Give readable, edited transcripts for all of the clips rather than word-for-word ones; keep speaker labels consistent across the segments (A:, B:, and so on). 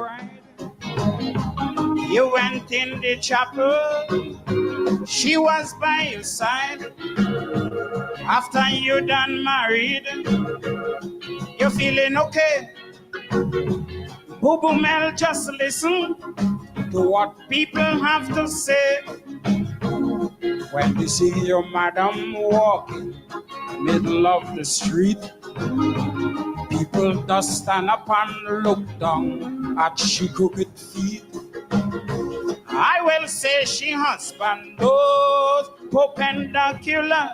A: Right. You went in the chapel, she was by your side. After you done married, you're feeling okay. Boo Boo Mel, just listen to what people have to say. When you see your madam walking middle of the street, people just stand up and look down at she crooked feet. I will say she husband those perpendicular.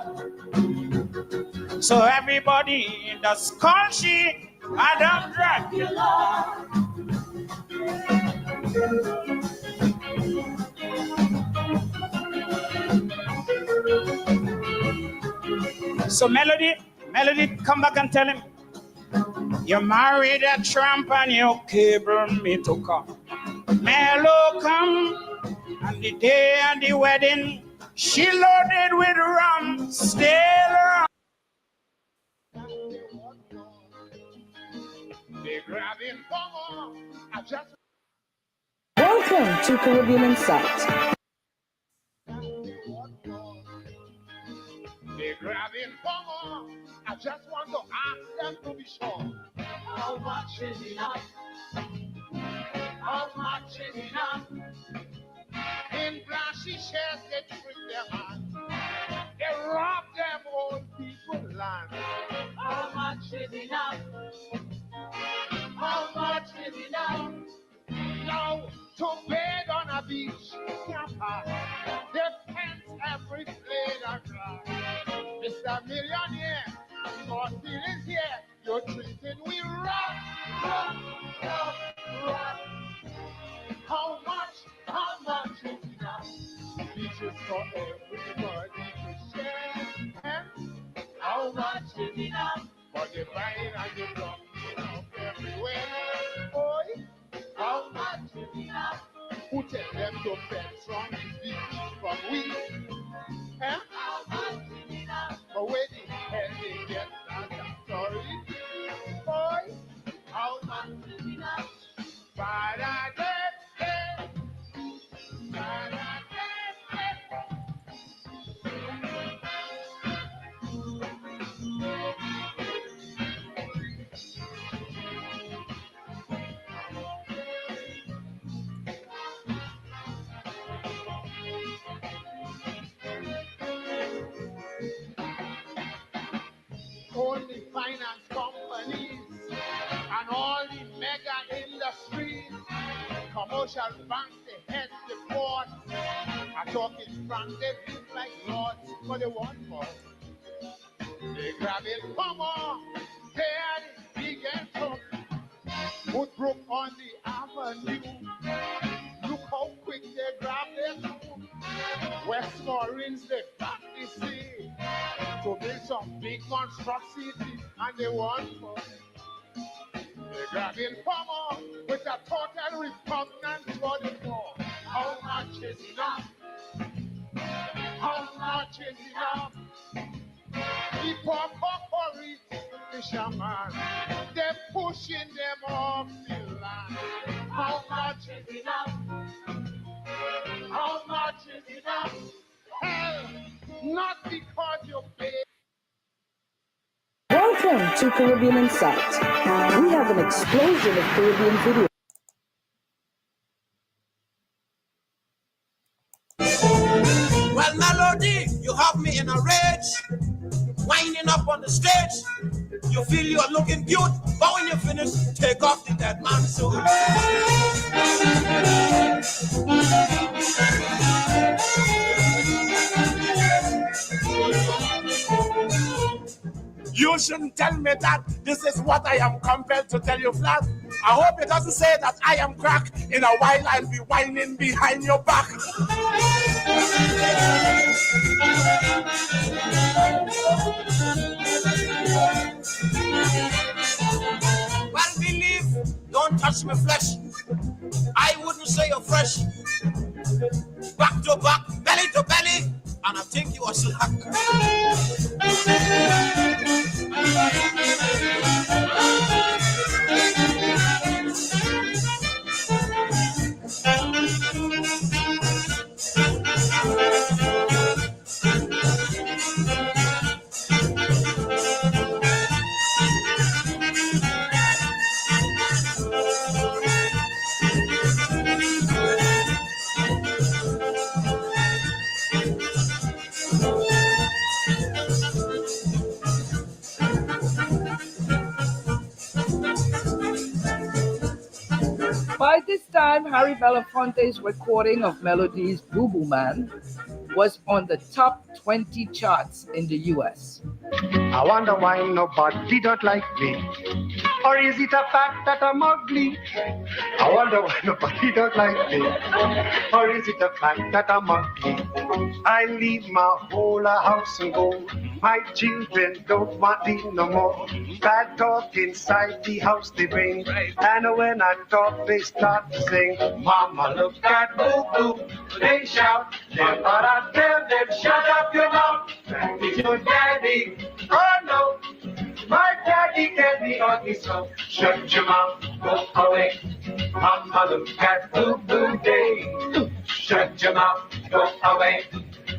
A: So everybody just call she Madam Dracula. So Melody, come back and tell him you married a tramp and you cable me to come. Mellow come, and the day of the wedding, she loaded with rum, still rum.
B: Welcome to Caribbean Insight.
C: They're grabbing bongo. I just want to ask them to be sure. How much is enough? How much is enough? In flashy shares, they trick their hands. They rob them old people land. How much is enough? How much is enough? Now, to bed on a beach, can't pass. They fence every blade of grass. Mr. Millionaire, your feelings here. You're treating we rough. How much is enough? Beaches for everybody to share. And how much is enough? For the buying and the dumping everywhere. Boy, how much is enough? Who tell them to fence from the beach from we? How much is enough? But where the hell they get that story? Boy, how much is enough? Only finance companies and all the mega industries, commercial banks, they head the board. I talking frank, they live like lords, but they want more. They grab it, come on, they are the big and tough. Put broke on the avenue. Look how quick they grab their food. West Orange, they back the sea to build some big monstrosities, and they want more. They grab in power with a total repugnance for the poor. How much is enough? How much is enough? The poor corporate fisherman, they're pushing them off the land. How much is enough? How much is enough? Hell, not because you pay.
B: Welcome to Caribbean Insight. We have an explosion of Caribbean video.
D: Well, Melody, you have me in a rage, winding up on the stage. You feel you're looking cute, but when you finish, take off the dead man's suit. You shouldn't tell me that this is what I am compelled to tell you flat. I hope it doesn't say that I am crack. In a while I'll be whining behind your back. Well, believe, don't touch my flesh. I wouldn't say you're fresh. Back to back, belly to belly, and I think you are slack.
B: At this time, Harry Belafonte's recording of Melody's Boo Boo Man was on the top 20 charts in the US.
E: I wonder why nobody don't like me. Or is it a fact that I'm ugly? I wonder why nobody don't like me. Or is it a fact that I'm ugly? I leave my whole house and go. My children don't want me no more. Bad talk inside the house they bring. And when I talk they start to sing. Mama look at Boo Boo, they shout. Then but I tell them shut up your mouth. That is your daddy. Oh no, my daddy can be ugly, so shut your mouth, go away. Mama look at Boo Boo Day. Shut your mouth, go away.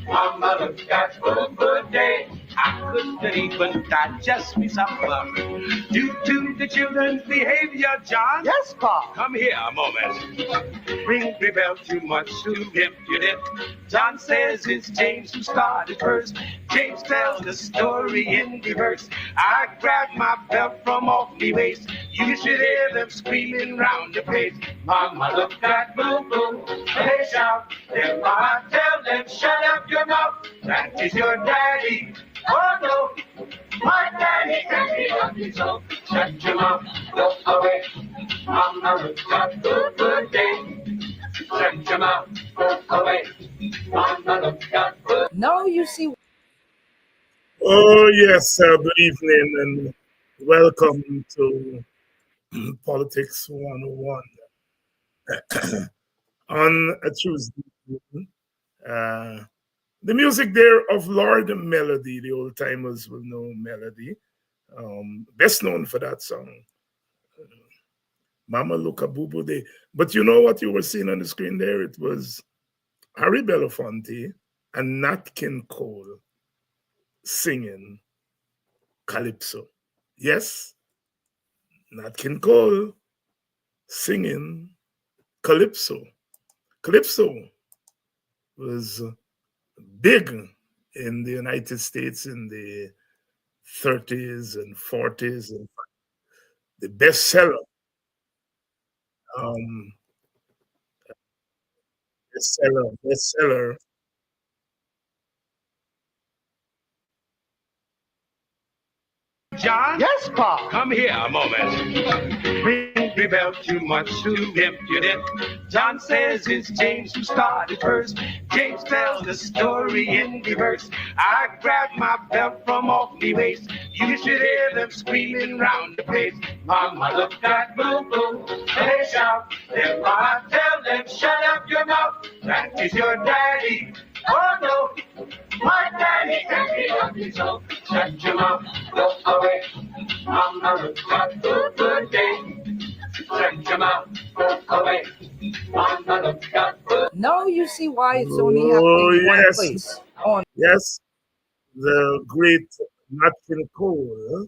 E: Mama look at Boo Boo Day. I couldn't even digest me supper due to the children's behavior, John. Yes, Pa.
D: Come here a moment. Ring the bell too much to impudent. John says it's James who started first. James tells the story in reverse. I grabbed my belt from off me waist. You should hear them screaming round the place. Mama look at Boo Boo, they shout. Then Mama tell them shut up your mouth. That is your daddy. Oh no, my daddy can be ugly, so shut your mouth, go away. Mama look at Boo Boo Day. Shut your mouth, go away. Mama look at Boo.
B: Now you see.
F: Oh, yes, good evening and welcome to Politics 101 on a Tuesday evening. The music there of Lord Melody, the old timers will know Melody, best known for that song, Mama Look a Boo Boo Day. But you know what you were seeing on the screen there? It was Harry Belafonte and Nat King Cole singing Calypso. Yes, Nat King Cole singing Calypso. Calypso was big in the United States in the 30s and 40s, and the bestseller. Bestseller.
D: John?
E: Yes, Pa.
D: Come here a moment. Ring the bell too much to impudent. John says it's James who started first. James tells the story in reverse. I grabbed my belt from off me waist. You should hear them screaming round the place. Mama look at Boo Boo, they shout. Then Mama tell them shut up your mouth. That is your daddy. Oh no, my daddy can be ugly, so shut your mouth, go away. Mama look at Boo Boo Day. Shut your mouth, go away. Mama look at Boo.
B: Now you see why it's only happening in one
F: yes.
B: place. On
F: Yes, the great Nat King Cole,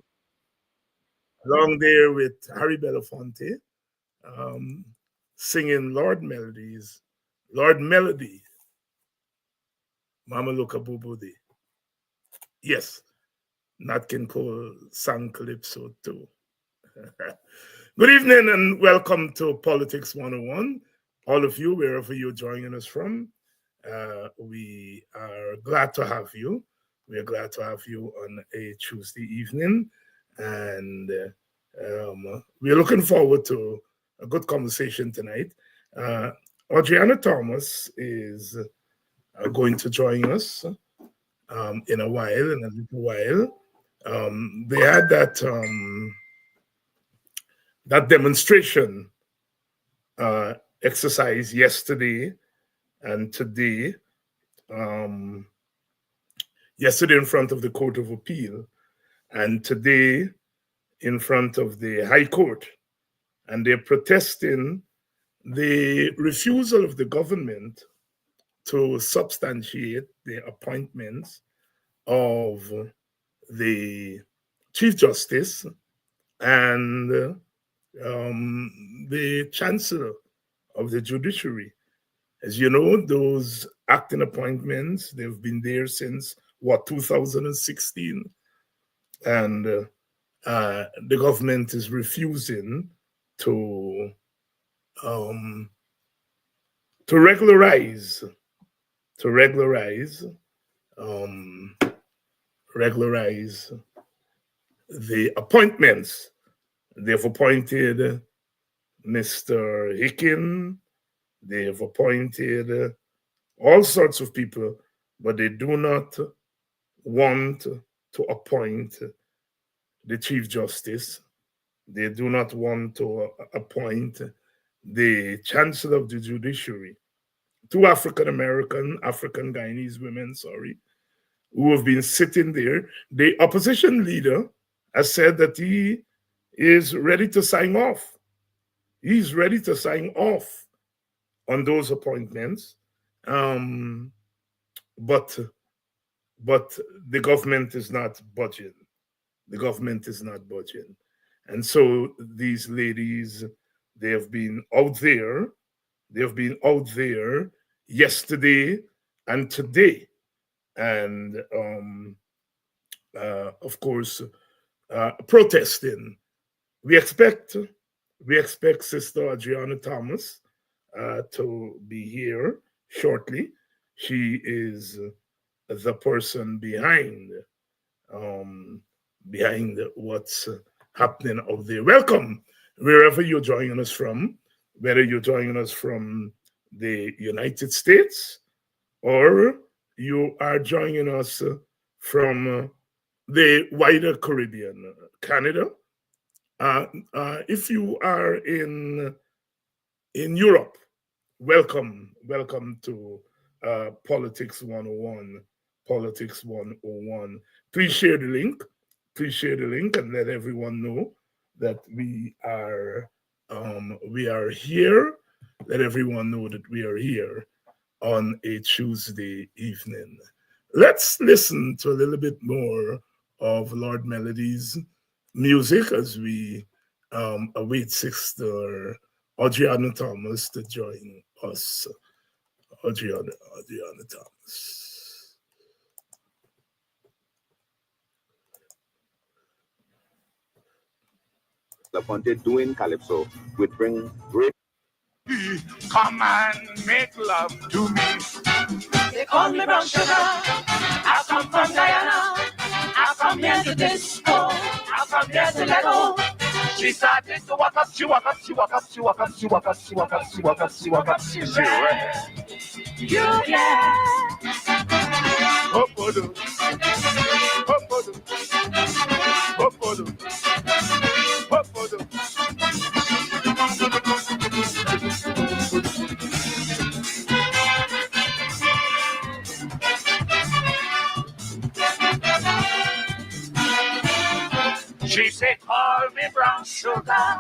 F: along there with Harry Belafonte, singing Lord Melody, Mama Look a Boo Boo Day. Yes, Nat King Cole sang Calypso too. Good evening and welcome to Politics 101. All of you, wherever you're joining us from, we are glad to have you. We are glad to have you on a Tuesday evening. And we're looking forward to a good conversation tonight. Audreyanna Thomas is going to join us in a little while. They had that demonstration exercise yesterday and today. Yesterday in front of the Court of Appeal, and today in front of the High Court. And they're protesting the refusal of the government to substantiate the appointments of the Chief Justice and the Chancellor of the Judiciary. As you know, those acting appointments, they've been there since, 2016? And the government is refusing to to regularize um, the appointments. They've appointed Mr. Hicken. They've appointed all sorts of people, but they do not want to appoint the Chief Justice. They do not want to appoint the Chancellor of the Judiciary. Two African Guyanese women, who have been sitting there. The opposition leader has said that he is ready to sign off. He's ready to sign off on those appointments. But the government is not budging. And so these ladies, they have been out there yesterday and today. And of course, protesting. We expect Sister Audreyanna Thomas to be here shortly. She is the person behind what's happening out there. Welcome, wherever you're joining us from, whether you're joining us from the United States or you are joining us from the wider Caribbean, Canada. If you are in Europe, welcome to Politics 101. Please share the link and let everyone know that we are here. Let everyone know that we are here on a Tuesday evening. Let's listen to a little bit more of Lord Melody's music as we await Sister Audreyanna Thomas to join us. Audreyanna Thomas.
G: Lafonte doing Calypso would bring great.
A: Come and make love to me.
H: They call me brown sugar. I come from Guyana. I come here to disco. I come here to let go. She started to walk up, she ran. You yeah.
A: She said, call me brown sugar.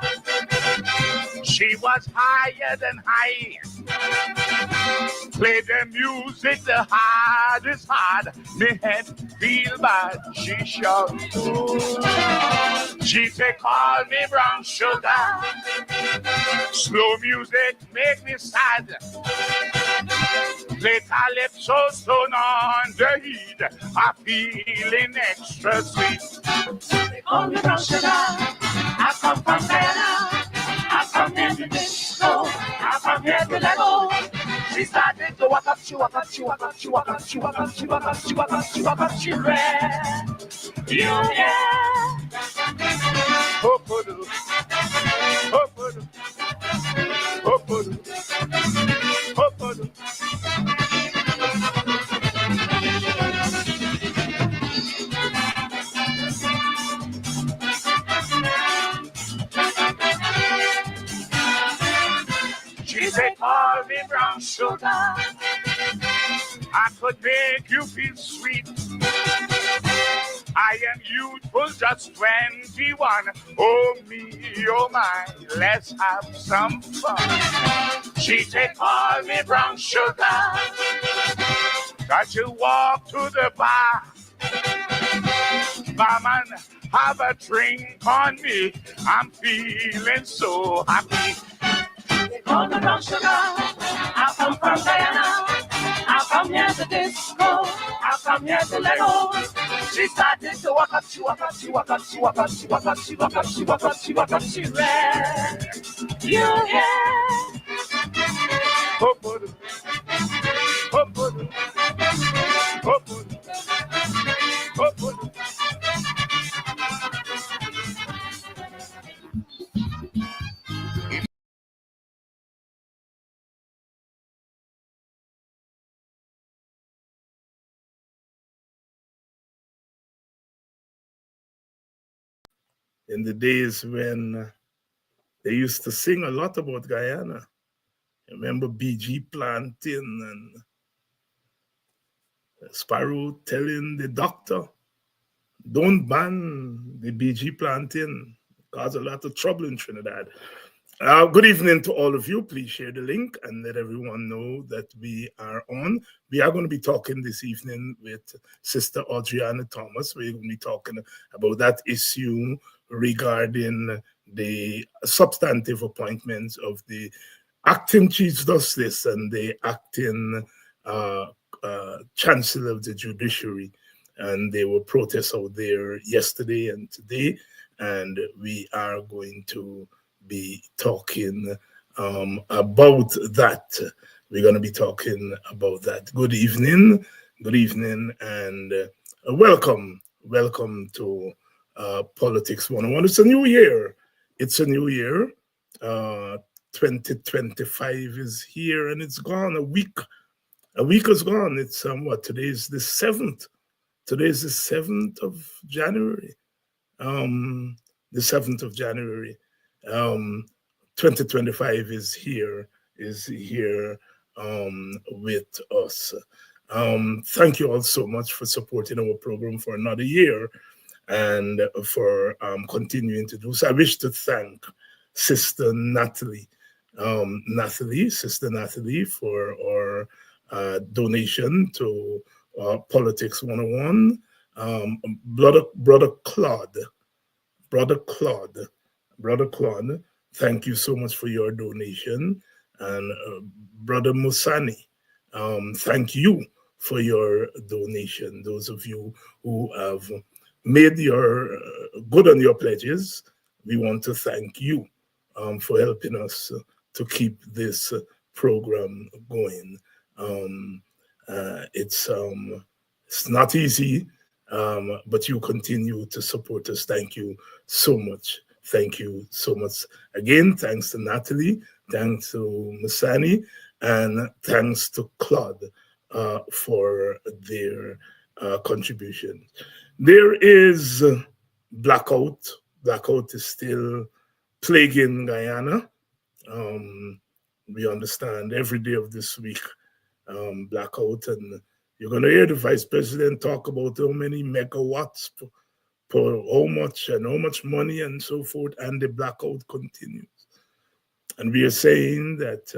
A: She was higher than high. Play the music, the hardest hard. Me head feel bad. She shout. She said, call me brown sugar. Slow music make me sad. Play calypso stone on the heat. I'm feeling extra sweet.
H: They call me brown sugar. I come from Guyana. I come here to disco. I come here to let go. She started to walk up, she ran. You yeah.
A: She said, call me brown sugar. I could make you feel sweet. I am youthful, just 21. Oh me, oh my, let's have some fun. She said, call me brown sugar. Got you walk to the bar. Barman, have a drink on me. I'm feeling so happy.
H: They call me brown sugar. I come from Guyana. I come here to disco. I come here to let go. She started to walk up, she ran. You yeah.
F: In the days when they used to sing a lot about Guyana. Remember BG planting and Sparrow telling the doctor, don't ban the BG planting, cause a lot of trouble in Trinidad. Good evening to all of you. Please share the link and let everyone know that we are on. We are going to be talking this evening with Sister Audreyanna Thomas. We're going to be talking about that issue regarding the substantive appointments of the acting Chief Justice and the acting Chancellor of the Judiciary. And there were protests out there yesterday and today, and we are going to be talking about that. We're going to be talking about that. Good evening, and welcome to Politics 101. It's a new year. 2025 is here, and it's gone. A week is gone. It's what? Today's the 7th. Today's the 7th of January. The 7th of January. 2025 is here with us. Thank you all so much for supporting our program for another year and for continuing to do so. I wish to thank Sister Natalie, for our donation to Politics 101. Brother Claude, thank you so much for your donation. And Brother Musani, thank you for your donation. Those of you who have made your good on your pledges, we want to thank you for helping us to keep this program going. It's not easy, but you continue to support us. Thank you so much. Thank you so much. Again, thanks to Natalie, thanks to Musani, and thanks to Claude for their contribution. There is blackout. Blackout is still plaguing Guyana. We understand every day of this week, blackout, and you're going to hear the Vice President talk about how many megawatts for how much money and so forth, and the blackout continues. And we are saying that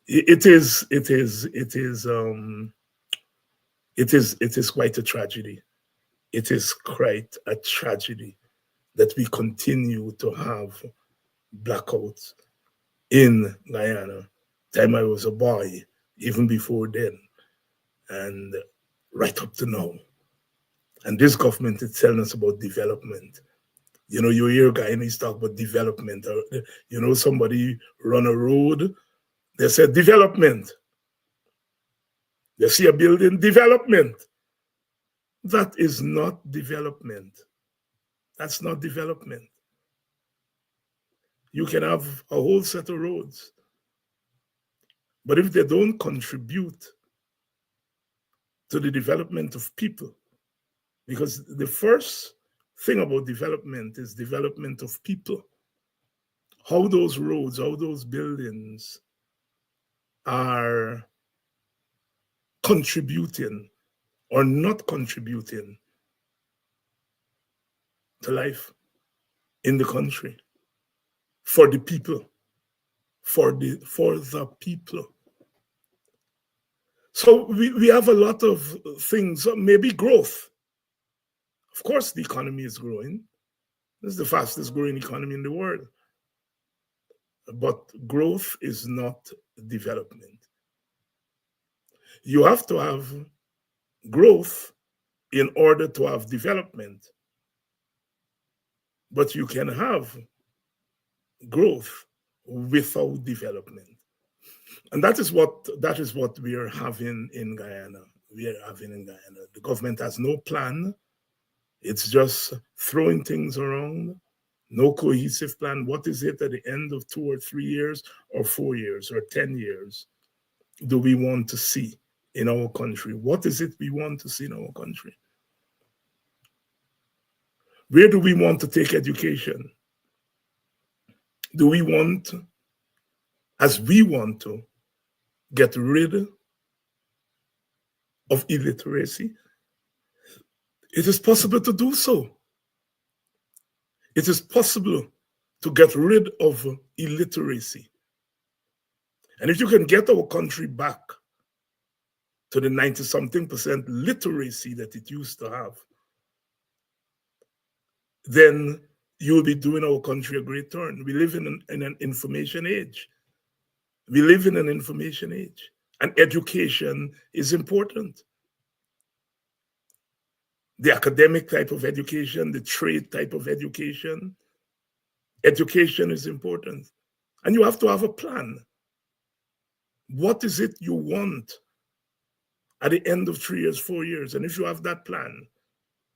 F: it is quite a tragedy. It is quite a tragedy that we continue to have blackouts in Guyana. Time I was a boy, even before then, and right up to now. And this government is telling us about development. You know, you hear Guyanese talk about development. You know, somebody run a road, they say development. They see a building, development. That is not development. That's not development. You can have a whole set of roads, but if they don't contribute to the development of people, because the first thing about development is development of people. How those roads, how those buildings are contributing or not contributing to life in the country, for the people, for the people. So we have a lot of things, maybe growth. Of course, the economy is growing. This is the fastest growing economy in the world. But growth is not development. You have to have growth in order to have development. But you can have growth without development. And that is what we are having in Guyana. The government has no plan. It's just throwing things around. No cohesive plan. What is it at the end of 2 or 3 years or 4 years or 10 years do we want to see in our country? What is it we want to see in our country? Where do we want to take education? Do we want, as we want to, get rid of illiteracy? It is possible to do so. It is possible to get rid of illiteracy. And if you can get our country back to the 90-something% literacy that it used to have, then you will be doing our country a great turn. We live in an information age. We live in an information age, and education is important. The academic type of education, the trade type of education. Education is important. And you have to have a plan. What is it you want at the end of 3 years, 4 years? And if you have that plan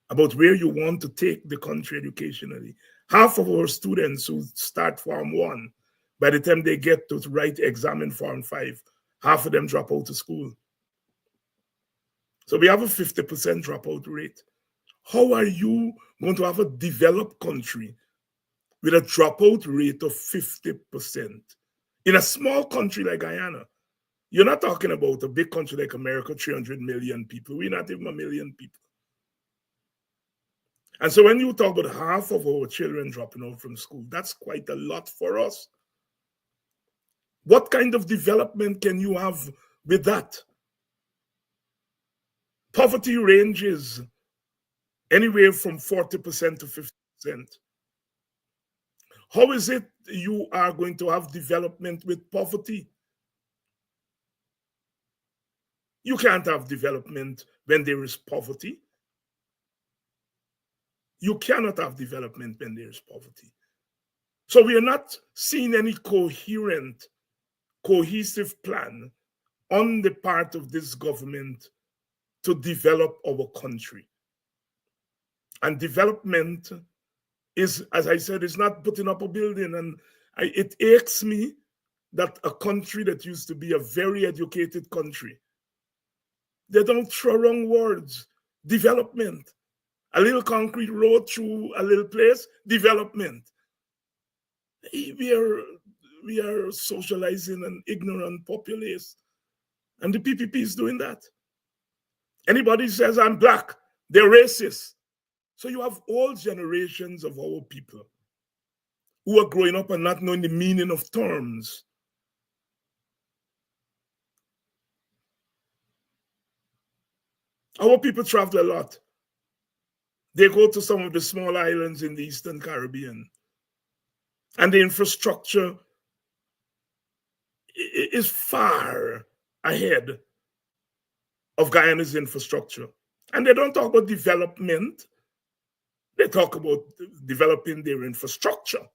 F: about where you want to take the country educationally, half of our students who start Form 1, by the time they get to write exam in Form 5, half of them drop out of school. So we have a 50% dropout rate. How are you going to have a developed country with a dropout rate of 50%? In a small country like Guyana, you're not talking about a big country like America, 300 million people. We're not even 1 million people. And so when you talk about half of our children dropping out from school, that's quite a lot for us. What kind of development can you have with that? Poverty ranges anywhere from 40% to 50%. How is it you are going to have development with poverty? You can't have development when there is poverty. You cannot have development when there is poverty. So we are not seeing any coherent, cohesive plan on the part of this government to develop our country. And development is, as I said, is not putting up a building. And it aches me that a country that used to be a very educated country, they don't throw wrong words. Development. A little concrete road through a little place, development. We are socializing an ignorant populace. And the PPP is doing that. Anybody says I'm black, they're racist. So you have all generations of our people who are growing up and not knowing the meaning of terms. Our people travel a lot. They go to some of the small islands in the Eastern Caribbean. And the infrastructure is far ahead of Guyana's infrastructure. And they don't talk about development. They talk about developing their infrastructure.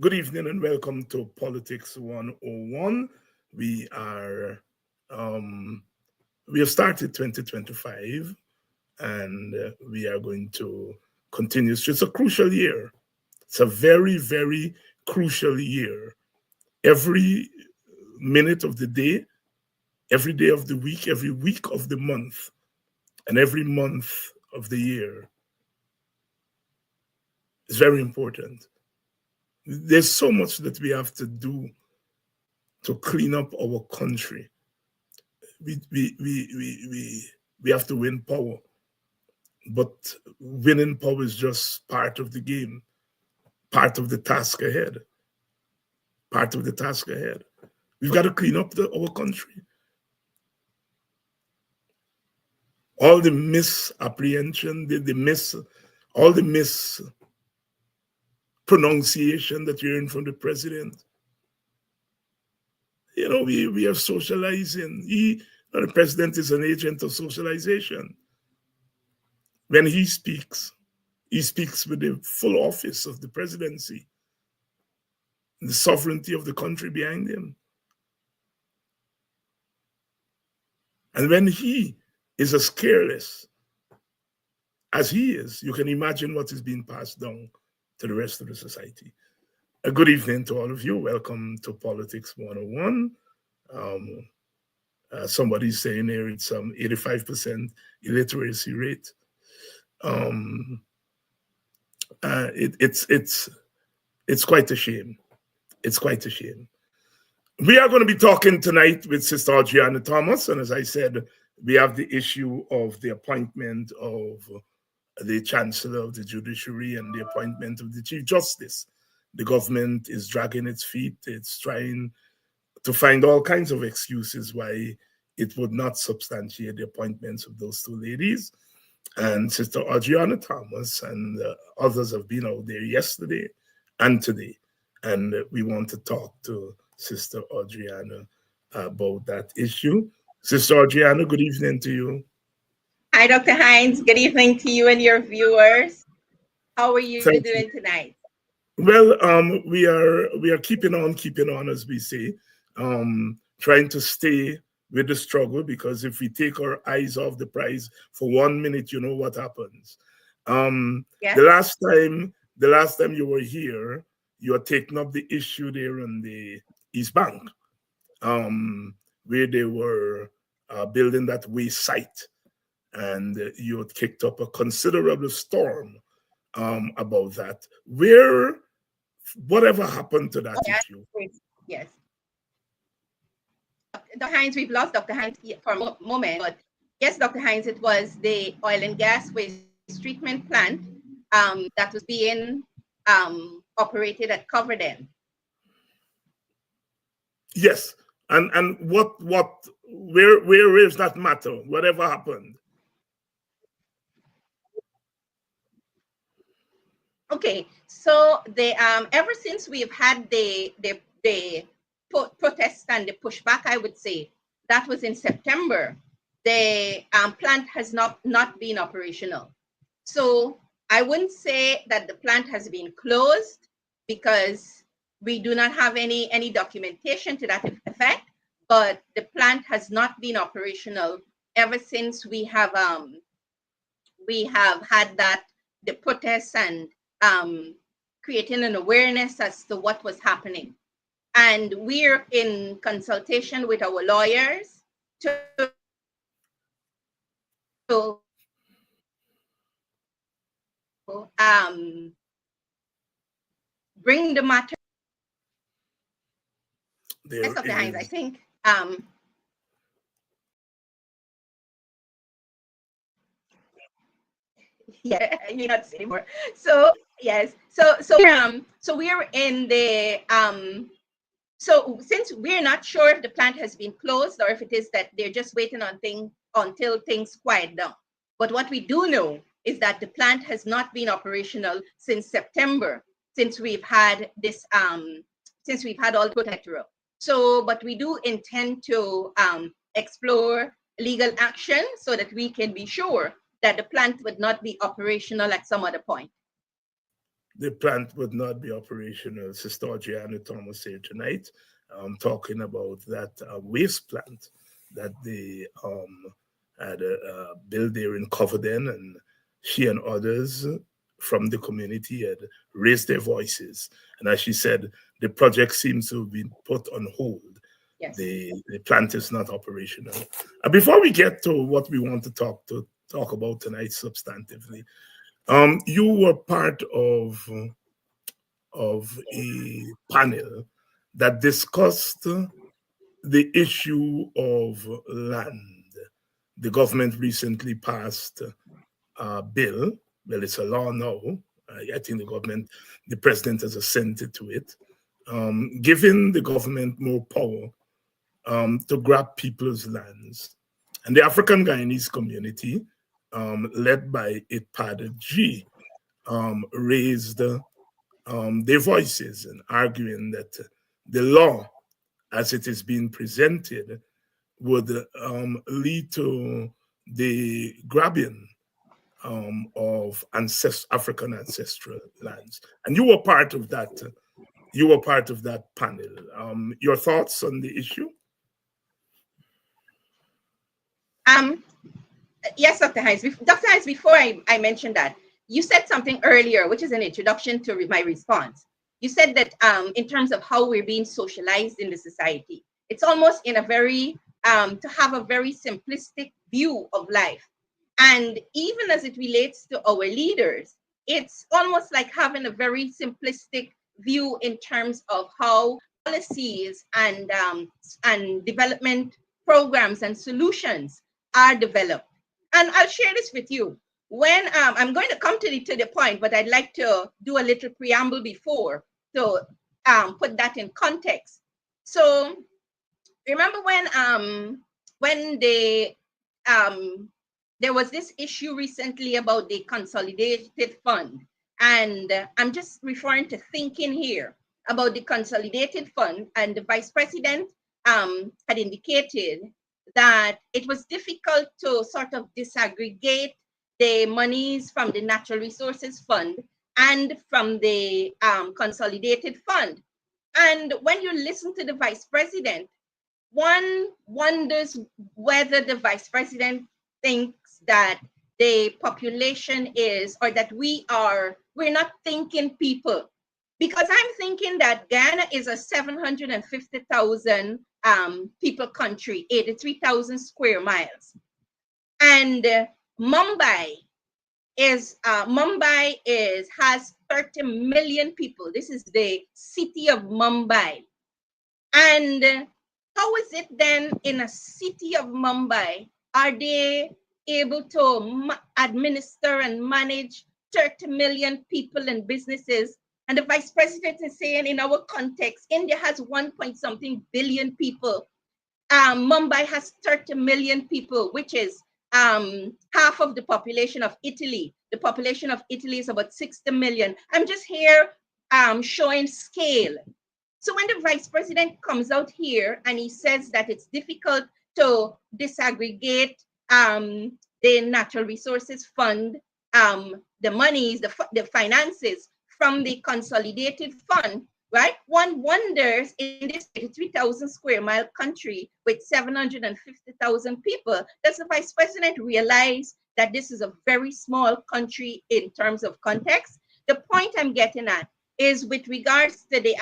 F: Good evening and welcome to Politics 101. We have started 2025 and we are going to continue. It's a crucial year. It's a very, very crucial year. Every minute of the day, every day of the week, every week of the month, and every month of the year is very important. There's so much that we have to do to clean up our country. We have to win power, but winning power is just part of the game, part of the task ahead. Part of the task ahead. We've got to clean up our country. All the misapprehension, all the mispronunciation that you're hearing from the president. You know, we are socializing. The president is an agent of socialization. When he speaks he speaks with the full office of the presidency, the sovereignty of the country behind him. And when he is as careless as he is, you can imagine what is being passed down to the rest of the society. A good evening to all of you. Welcome to Politics 101. Somebody's saying here it's 85% illiteracy rate. It's quite a shame. It's quite a shame. We are going to be talking tonight with Sister Audreyanna Thomas, and as I said, we have the issue of the appointment of the Chancellor of the Judiciary and the appointment of the Chief Justice. The government is dragging its feet. It's trying to find all kinds of excuses why it would not substantiate the appointments of those two ladies. And Sister Audreyanna Thomas and others have been out there yesterday and today. And we want to talk to Sister Audreyanna about that issue. Sister Audreyanna, good evening to you.
I: Hi, Dr. Hines. Good evening to you and your viewers. How are you doing tonight?
F: Well, we are keeping on, as we say, trying to stay with the struggle, because if we take our eyes off the prize for 1 minute, you know what happens.
I: Yes.
F: The last time you were here, you had taken up the issue there on the East Bank, where they were building that waste site, and you had kicked up a considerable storm about that. Whatever happened to that issue?
I: Yes. Dr. Hines, we've lost Dr. Hines for a moment, but yes, Dr. Hines, it was the oil and gas waste treatment plant that was being operated at Coverdale.
F: Yes, and where is that matter? Whatever happened?
I: Okay, so the ever since we've had the protest and the pushback, I would say that was in September, the plant has not been operational. So I wouldn't say that the plant has been closed, because we do not have any documentation to that effect, but the plant has not been operational ever since we have had the protests and creating an awareness as to what was happening. And we're in consultation with our lawyers to bring the matter. Yes, Dr. Hines, I think. Yeah, you're not anymore. So yes, so we're in the so since we're not sure if the plant has been closed or if it is that they're just waiting on until things quiet down. But what we do know is that the plant has not been operational since September, since we've had this since we've had all the protectorate. So, but we do intend to explore legal action so that we can be sure that the plant would not be operational at some other point.
F: The plant would not be operational. Sister Audreyanna Thomas here tonight, talking about that waste plant that they had built there in Coverdale, and she and others from the community had raised their voices. And as she said, the project seems to have been put on hold.
I: Yes.
F: The plant is not operational. Before we get to what we want to talk about tonight substantively, you were part of a panel that discussed the issue of land. The government recently passed a bill. Well, it's a law now. I think the president has assented to it, giving the government more power to grab people's lands. And the African Guyanese community, led by IPAD G, raised their voices and arguing that the law, as it is being presented, would lead to the grabbing of African ancestral lands. And you were part of that. You were part of that panel. Your thoughts on the issue?
I: Yes, Dr. Hines. Dr. Hines, before I mentioned that, you said something earlier, which is an introduction to my response. You said that in terms of how we're being socialized in the society, it's almost in a very, to have a very simplistic view of life. And even as it relates to our leaders, it's almost like having a very simplistic view in terms of how policies and development programs and solutions are developed. And I'll share this with you. When I'm going to come to the point, but I'd like to do a little preamble before to put that in context. So remember when they there was this issue recently about the consolidated fund, and I'm just referring to thinking here about the consolidated fund, and the vice president had indicated that it was difficult to sort of disaggregate the monies from the natural resources fund and from the consolidated fund. And when you listen to the vice president, one wonders whether the vice president thinks that the population is, or that we're not thinking people. Because I'm thinking that Ghana is a 750,000 people country, 83,000 square miles. And Mumbai has 30 million people. This is the city of Mumbai. And how is it then in a city of Mumbai, are they able to administer and manage 30 million people and businesses? And the vice president is saying, in our context, India has 1-point-something billion people. Mumbai has 30 million people, which is half of the population of Italy. The population of Italy is about 60 million. I'm just here showing scale. So when the vice president comes out here and he says that it's difficult to disaggregate the natural resources fund, the monies, the finances from the consolidated fund, right? One wonders, in this 83,000 square mile country with 750,000 people, does the vice president realize that this is a very small country in terms of context? The point I'm getting at is with regards to the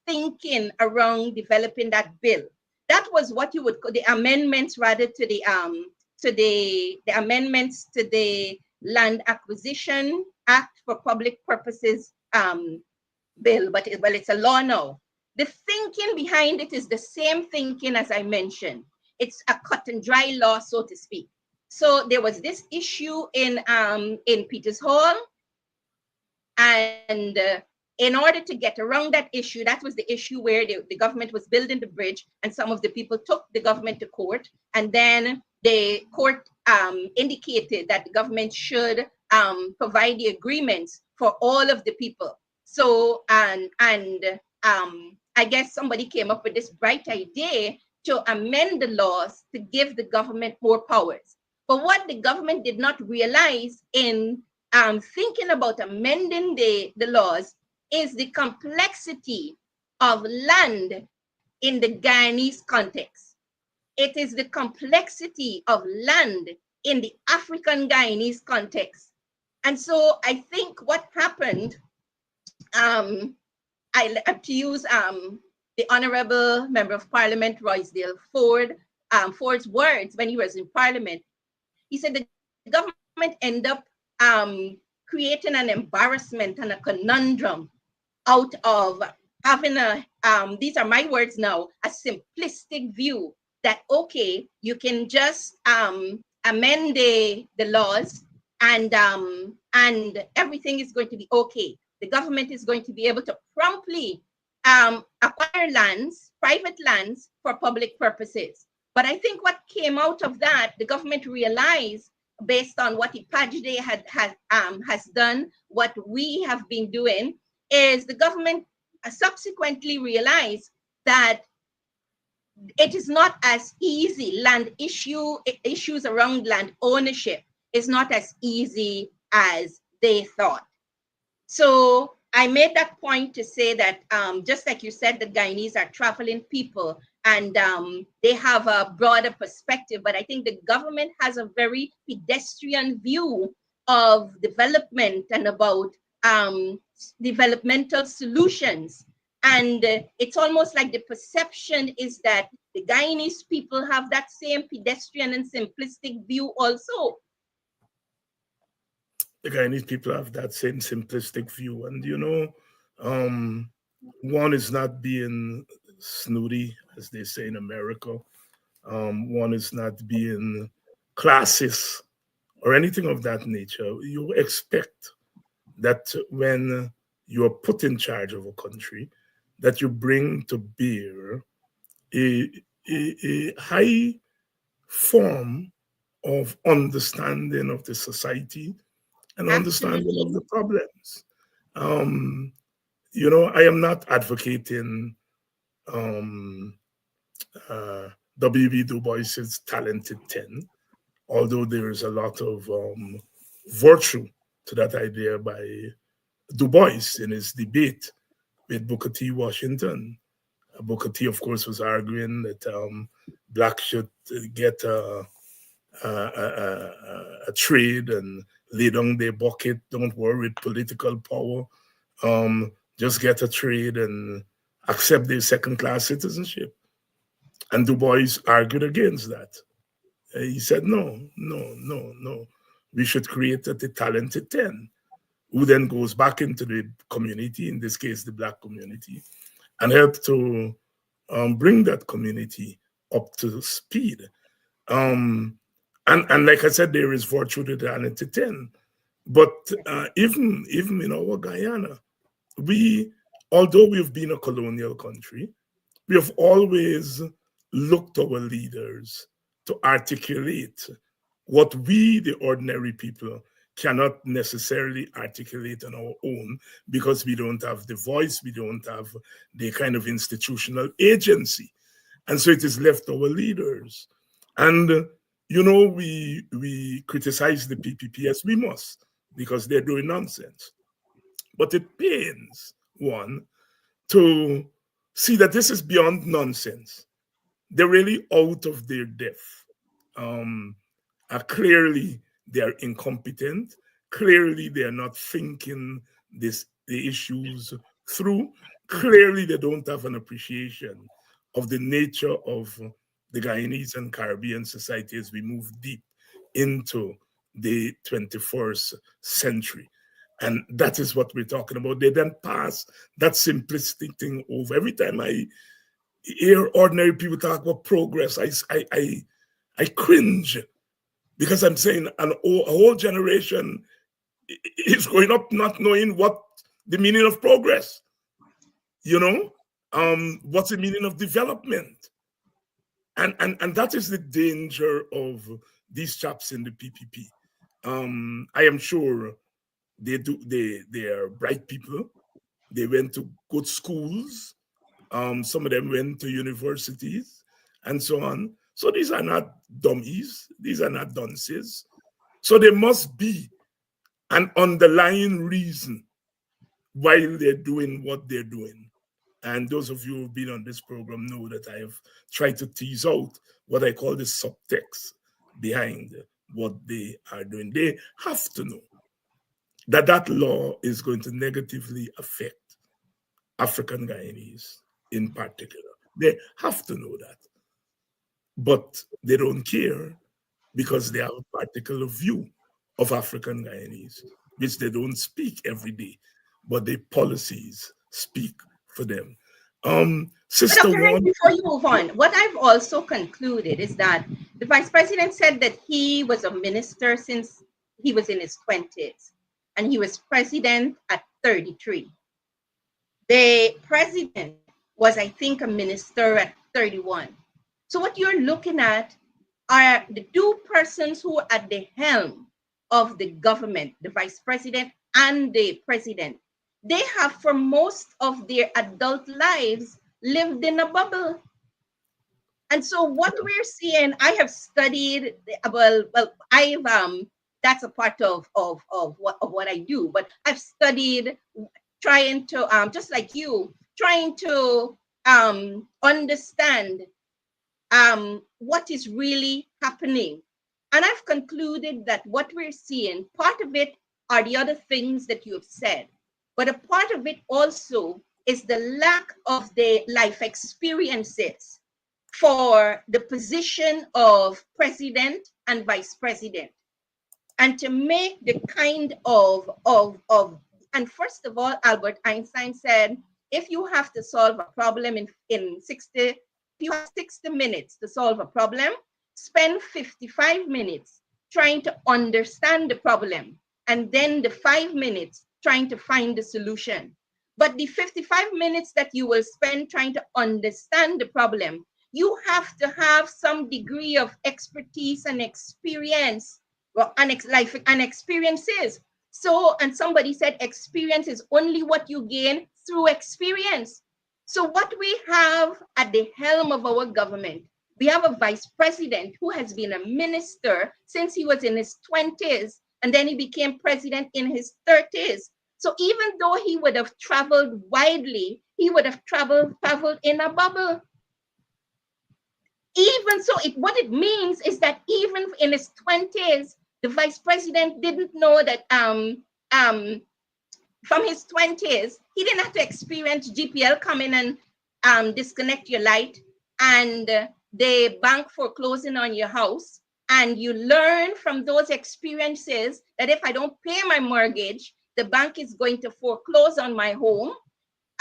I: thinking around developing that bill. That was what you would call the amendments, rather, to the amendments to the Land Acquisition Act for Public Purposes bill, but it's a law now. The thinking behind it is the same thinking as I mentioned. It's a cut and dry law, so to speak. So there was this issue in Peters Hall, and in order to get around that issue, that was the issue where the government was building the bridge, and some of the people took the government to court, and then the court indicated that the government should provide the agreements for all of the people. So, I guess somebody came up with this bright idea to amend the laws to give the government more powers. But what the government did not realize in thinking about amending the laws is the complexity of land in the Guyanese context. It is the complexity of land in the African Guyanese context. And so I think what happened, I have to use the Honorable Member of Parliament, Roysdale Ford's words when he was in Parliament. He said the government ended up creating an embarrassment and a conundrum out of having these are my words now, a simplistic view that, okay, you can just amend the laws and everything is going to be okay. The government is going to be able to promptly acquire lands, private lands, for public purposes. But I think what came out of that, the government realized, based on what Ipajde has done, what we have been doing, is the government subsequently realized that it is not as easy. Issues around land ownership is not as easy as they thought. So I made that point to say that just like you said, the Guyanese are traveling people and they have a broader perspective, but I think the government has a very pedestrian view of development and about developmental solutions. And it's almost like the perception is that the Guyanese people have that same pedestrian and simplistic view also.
F: The Guyanese people have that same simplistic view. And, one is not being snooty, as they say in America. One is not being classist or anything of that nature. You expect that when you are put in charge of a country, that you bring to bear a high form of understanding of the society and understanding of the problems. I am not advocating W.B. Du Bois's talented 10, although there is a lot of virtue to that idea by Du Bois in his debate with Booker T. Washington. Booker T, of course, was arguing that blacks should get a trade and lay down their bucket, don't worry with political power, just get a trade and accept their second-class citizenship. And Du Bois argued against that. He said, no. We should create the talented 10, who then goes back into the community, in this case, the black community, and help to bring that community up to speed. And like I said, there is virtue to the talented 10. But even in our Guyana, although we've been a colonial country, we have always looked to our leaders to articulate what we, the ordinary people, cannot necessarily articulate on our own because we don't have the voice, we don't have the kind of institutional agency. And so it is left to our leaders. And, we criticize the PPP as we must because they're doing nonsense. But it pains one to see that this is beyond nonsense. They're really out of their depth. Clearly, they're incompetent. Clearly, they're not thinking the issues through. Clearly, they don't have an appreciation of the nature of the Guyanese and Caribbean society as we move deep into the 21st century. And that is what we're talking about. They then pass that simplistic thing over. Every time I hear ordinary people talk about progress, I cringe because I'm saying a whole generation is growing up not knowing what the meaning of progress, what's the meaning of development. And that is the danger of these chaps in the PPP. I am sure they are bright people. They went to good schools. Some of them went to universities and so on. So these are not dummies. These are not dunces. So there must be an underlying reason why they're doing what they're doing. And those of you who've been on this program know that I have tried to tease out what I call the subtext behind what they are doing. They have to know that law is going to negatively affect African Guyanese in particular. They have to know that. But they don't care because they have a particular view of African Guyanese, which they don't speak every day, but their policies speak for them. Sister
I: Dr. Before you move on, what I've also concluded is that the vice president said that he was a minister since he was in his 20s, and he was president at 33. The president was, I think, a minister at 31. So what you're looking at are the two persons who are at the helm of the government, the vice president and the president. They have, for most of their adult lives, lived in a bubble. And so what we're seeing, I have studied, I've that's a part of what I do, but I've studied trying to just like you, trying to understand what is really happening. And I've concluded that what we're seeing, part of it are the other things that you have said, but a part of it also is the lack of the life experiences for the position of president and vice president. And to make the kind of and first of all, Albert Einstein said, if you have to solve a problem in 60, if you have 60 minutes to solve a problem, spend 55 minutes trying to understand the problem, and then the 5 minutes trying to find the solution. But the 55 minutes that you will spend trying to understand the problem, you have to have some degree of expertise and experience, well, life and experiences. So, and somebody said experience is only what you gain through experience. So what we have at the helm of our government, we have a vice president who has been a minister since he was in his 20s, and then he became president in his 30s. So even though he would have traveled widely, he would have traveled in a bubble. Even so, what it means is that even in his 20s, the vice president didn't know that from his 20s, he didn't have to experience GPL come in and disconnect your light and the bank foreclosing on your house. And you learn from those experiences that if I don't pay my mortgage, the bank is going to foreclose on my home.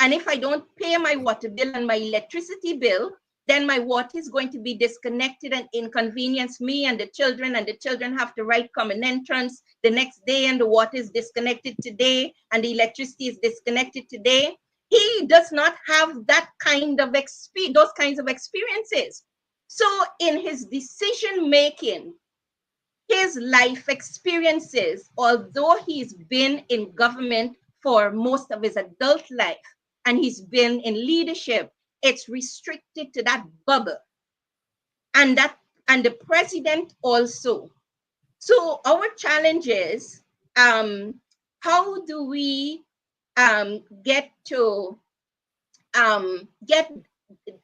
I: And if I don't pay my water bill and my electricity bill, then my water is going to be disconnected and inconvenience me and the children have to write common entrance the next day, and the water is disconnected today and the electricity is disconnected today. He does not have that kind of those kinds of experiences. So in his decision making, his life experiences, although he's been in government for most of his adult life and he's been in leadership, it's restricted to that bubble. And the president also. So our challenge is, how do we get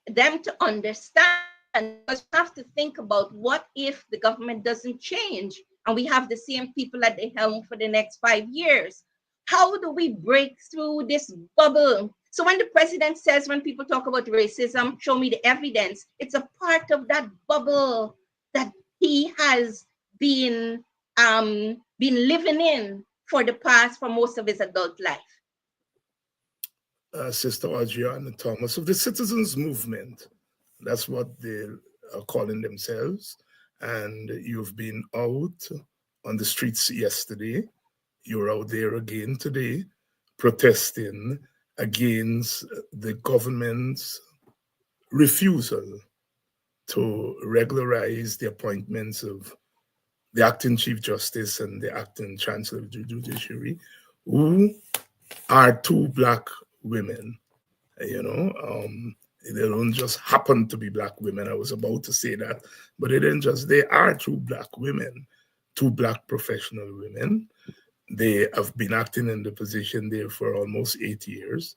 I: them to understand? Because we have to think about, what if the government doesn't change and we have the same people at the helm for the next 5 years? How do we break through this bubble? So when the president says, when people talk about racism, show me the evidence, it's a part of that bubble that he has been living in for most of his adult life.
F: Sister Audreyanna Thomas of the Citizens Movement. That's what they are calling themselves. And you've been out on the streets yesterday. You're out there again today, protesting against the government's refusal to regularize the appointments of the acting Chief Justice and the acting Chancellor of the Judiciary, who are two Black women. You know, they don't just happen to be Black women. I was about to say that, but they are two Black women, two Black professional women. They have been acting in the position there for almost 8 years.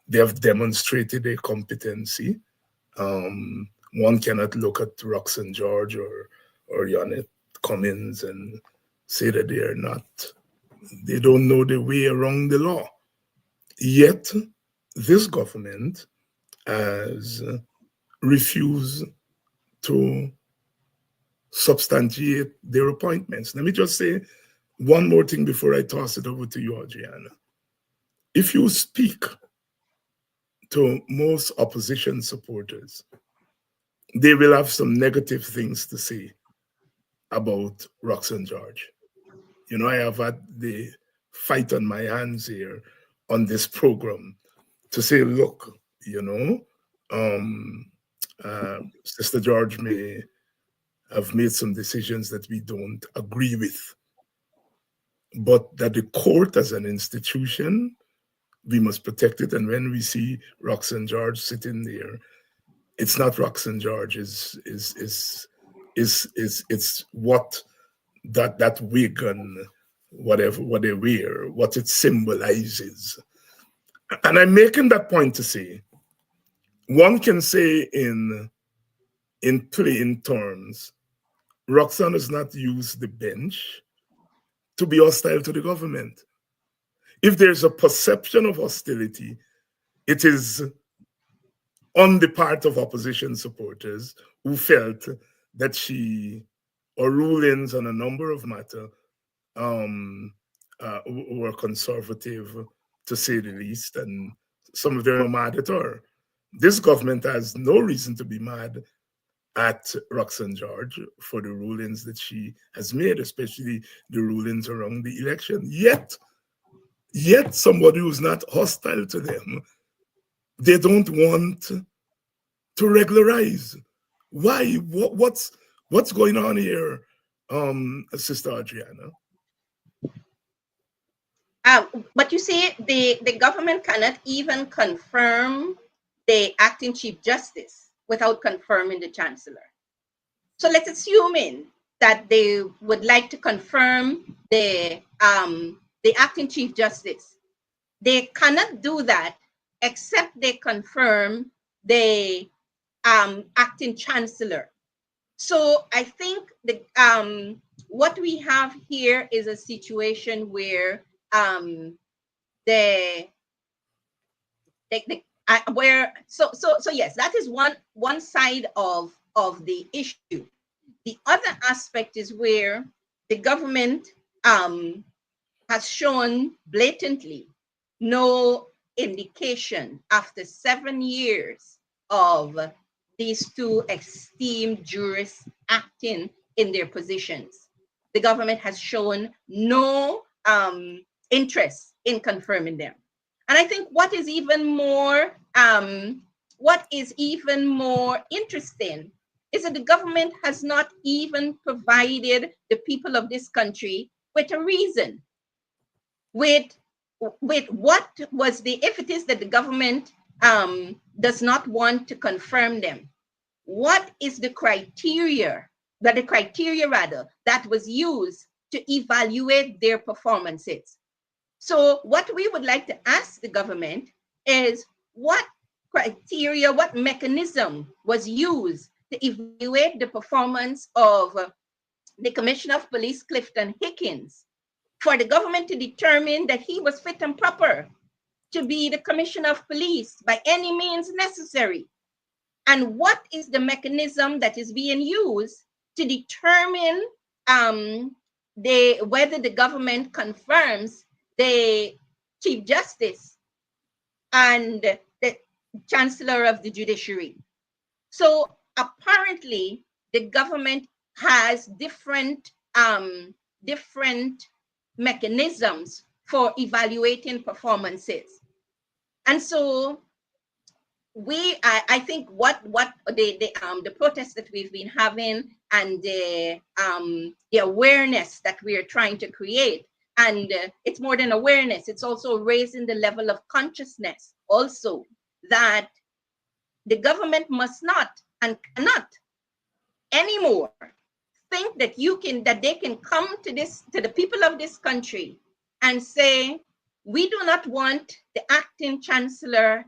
F: They have demonstrated their competency. One cannot look at Roxanne George or Janet Cummins and say that they don't know the way around the law. Yet, this government has refused to substantiate their appointments. Let me just say one more thing before I toss it over to you, Audreyanna. If you speak to most opposition supporters, they will have some negative things to say about Roxanne George. You know, I have had the fight on my hands here on this program to say, look, you know, Sister George may have made some decisions that we don't agree with, but that the court as an institution, we must protect it. And when we see Roxanne George sitting there it's not Roxanne George. It's what that wig and whatever what they wear, what it symbolizes. And I'm making that point to say, one can say in plain terms, Roxanne has not used the bench to be hostile to the government. If there's a perception of hostility, it is on the part of opposition supporters who felt that her rulings on a number of matters were conservative, to say the least, and some of them are mad at her. This government has no reason to be mad at Roxanne George for the rulings that she has made, especially the rulings around the election. Yet somebody who's not hostile to them, they don't want to regularize. Why? What's going on here, Sister Audreyanna?
I: But you see, the government cannot even confirm the acting Chief Justice without confirming the Chancellor. So let's assume that they would like to confirm the acting Chief Justice. They cannot do that except they confirm the acting Chancellor. So I think what we have here is a situation where yes, that is one side of the issue. The other aspect is where the government has shown blatantly no indication after 7 years of these two esteemed jurists acting in their positions. The government has shown no interest in confirming them. And I think what is even more interesting is that the government has not even provided the people of this country with a reason, with what was if it is that the government does not want to confirm them, what is the criteria that was used to evaluate their performances. So what we would like to ask the government is what criteria, what mechanism was used to evaluate the performance of the Commissioner of Police, Clifton Hickins, for the government to determine that he was fit and proper to be the Commissioner of Police by any means necessary. And what is the mechanism that is being used to determine whether the government confirms the Chief Justice and the Chancellor of the Judiciary? So apparently the government has different mechanisms for evaluating performances. And so I think what the protests that we've been having and the awareness that we are trying to create, and it's more than awareness, it's also raising the level of consciousness also that the government must not and cannot anymore think that they can come to the people of this country and say, we do not want the acting Chancellor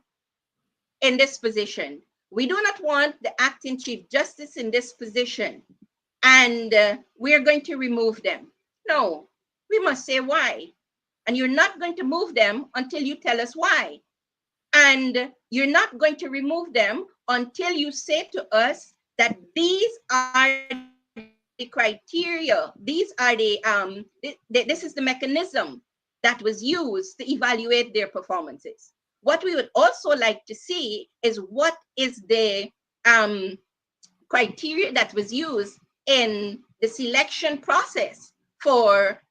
I: in this position. We do not want the acting Chief Justice in this position, and we're going to remove them. No, we must say why. And you're not going to move them until you tell us why. And you're not going to remove them until you say to us that these are the criteria, these are this is the mechanism that was used to evaluate their performances. What we would also like to see is what is the criteria that was used in the selection process for,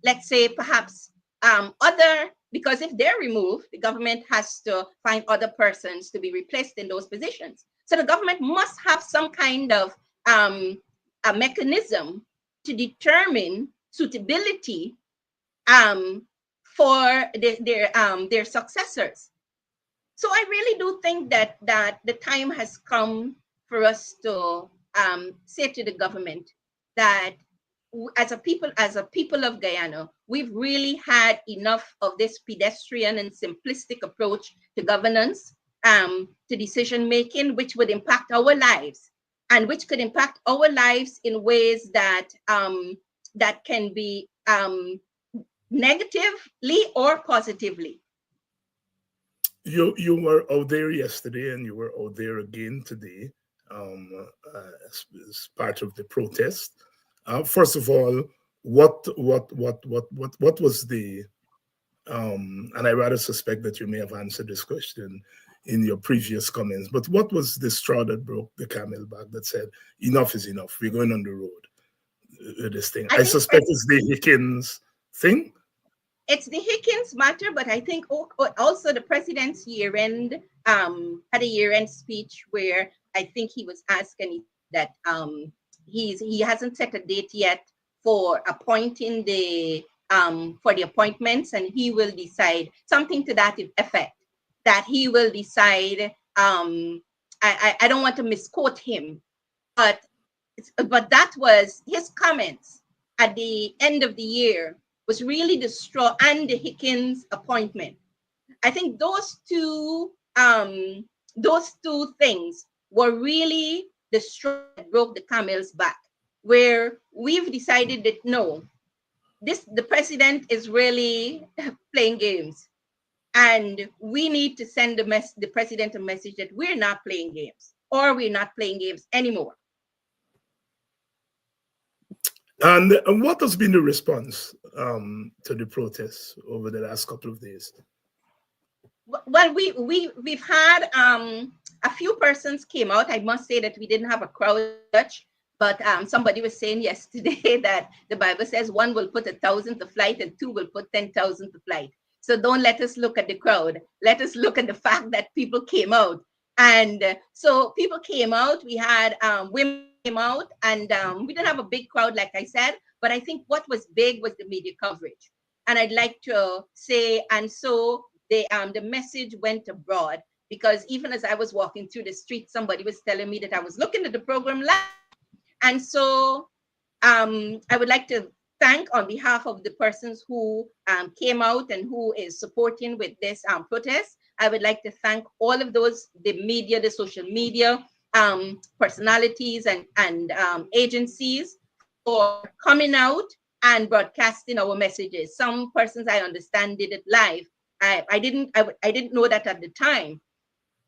I: let's say, perhaps because if they're removed, the government has to find other persons to be replaced in those positions. So the government must have some kind of a mechanism to determine suitability for their successors. So I really do think that the time has come for us to say to the government that as a people of Guyana, we've really had enough of this pedestrian and simplistic approach to governance, to decision making, which would impact our lives, and which could impact our lives in ways that that can be negatively or positively.
F: You were out there yesterday, and you were out there again today, as part of the protest. First of all, what was the and I rather suspect that you may have answered this question in your previous comments, but what was the straw that broke the camel back that said enough is enough? We're going on the road with this thing. I suspect it's the Hickens thing.
I: It's the Hickens matter, but I think also the president's year-end had a year-end speech where I think he was asking that he hasn't set a date yet for appointing the for the appointments, and he will decide something to that effect, that he will decide. I don't want to misquote him, but that was his comments at the end of the year was really the straw, and the Hickens appointment. I think those two things were really the straw that broke the camel's back, where we've decided that no, the president is really playing games, and we need to send the president a message that we're not playing games, or we're not playing games anymore.
F: And what has been the response to the protests over the last couple of days?
I: Well, we've had a few persons came out. I must say that we didn't have a crowd much, but somebody was saying yesterday that the Bible says 1 will put 1,000 to flight and 2 will put 10,000 to flight. So don't let us look at the crowd. Let us look at the fact that people came out. And so people came out. We had women came out, and we didn't have a big crowd, like I said, but I think what was big was the media coverage. And I'd like to say, and so the message went abroad, because even as I was walking through the street, somebody was telling me that I was looking at the program live. And so I would like to thank, on behalf of the persons who came out and who is supporting with this protest, I would like to thank all of those, the media, the social media personalities and agencies for coming out and broadcasting our messages. Some persons, I understand, did it live. I didn't know that at the time.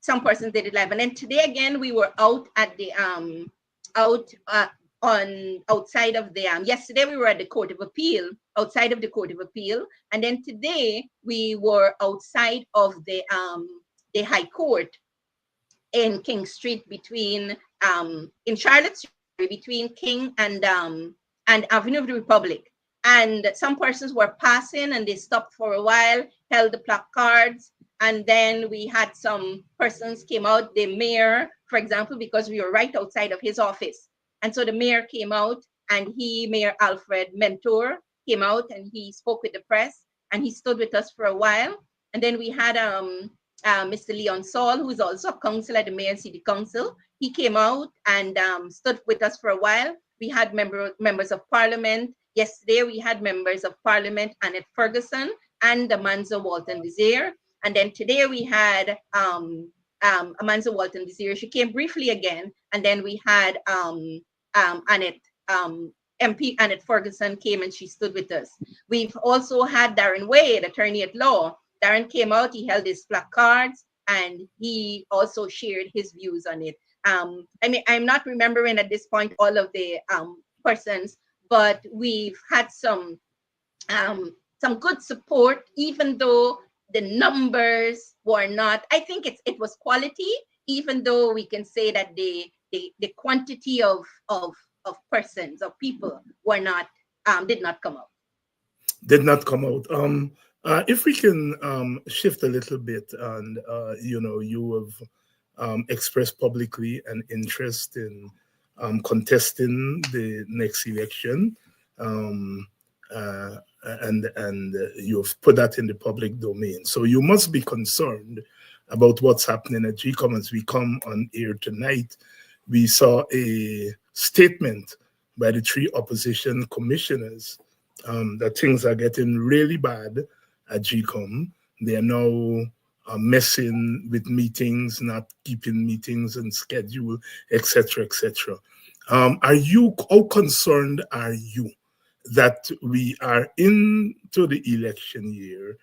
I: Some persons did it live, and then today again we were out at the outside of the yesterday we were at the Court of Appeal, outside of the Court of Appeal, and then today we were outside of the High Court in King Street, between in Charlotte Street, between King and Avenue of the Republic. And some persons were passing and they stopped for a while, held the placards, and then we had some persons came out, the mayor, for example, because we were right outside of his office. And so the mayor came out, and Mayor Alfred Mentor came out, and he spoke with the press, and he stood with us for a while. And then we had Mr. Leon Saul, who is also a councillor at the Mayor and City Council. He came out and stood with us for a while. We had members of parliament. Yesterday, we had members of parliament, Annette Ferguson and Amanza Walton Desir. And then today we had Amanza Walton Desir. She came briefly again. And then we had Annette, MP Annette Ferguson came and she stood with us. We've also had Darren Wade, attorney at law. Darren came out, he held his placards, and he also shared his views on it. I mean, I'm not remembering at this point all of the persons, but we've had some good support, even though the numbers were not. I think it was quality, even though we can say that the quantity of persons, of people, were not did not come out.
F: Did not come out. If we can shift a little bit, and you have expressed publicly an interest in contesting the next election, and you've put that in the public domain. So you must be concerned about what's happening at GCOM as we come on air tonight. We saw a statement by the 3 opposition commissioners that things are getting really bad at GCOM. They are now messing with meetings, not keeping meetings and schedule, etc., etc. How concerned are you that we are into the election year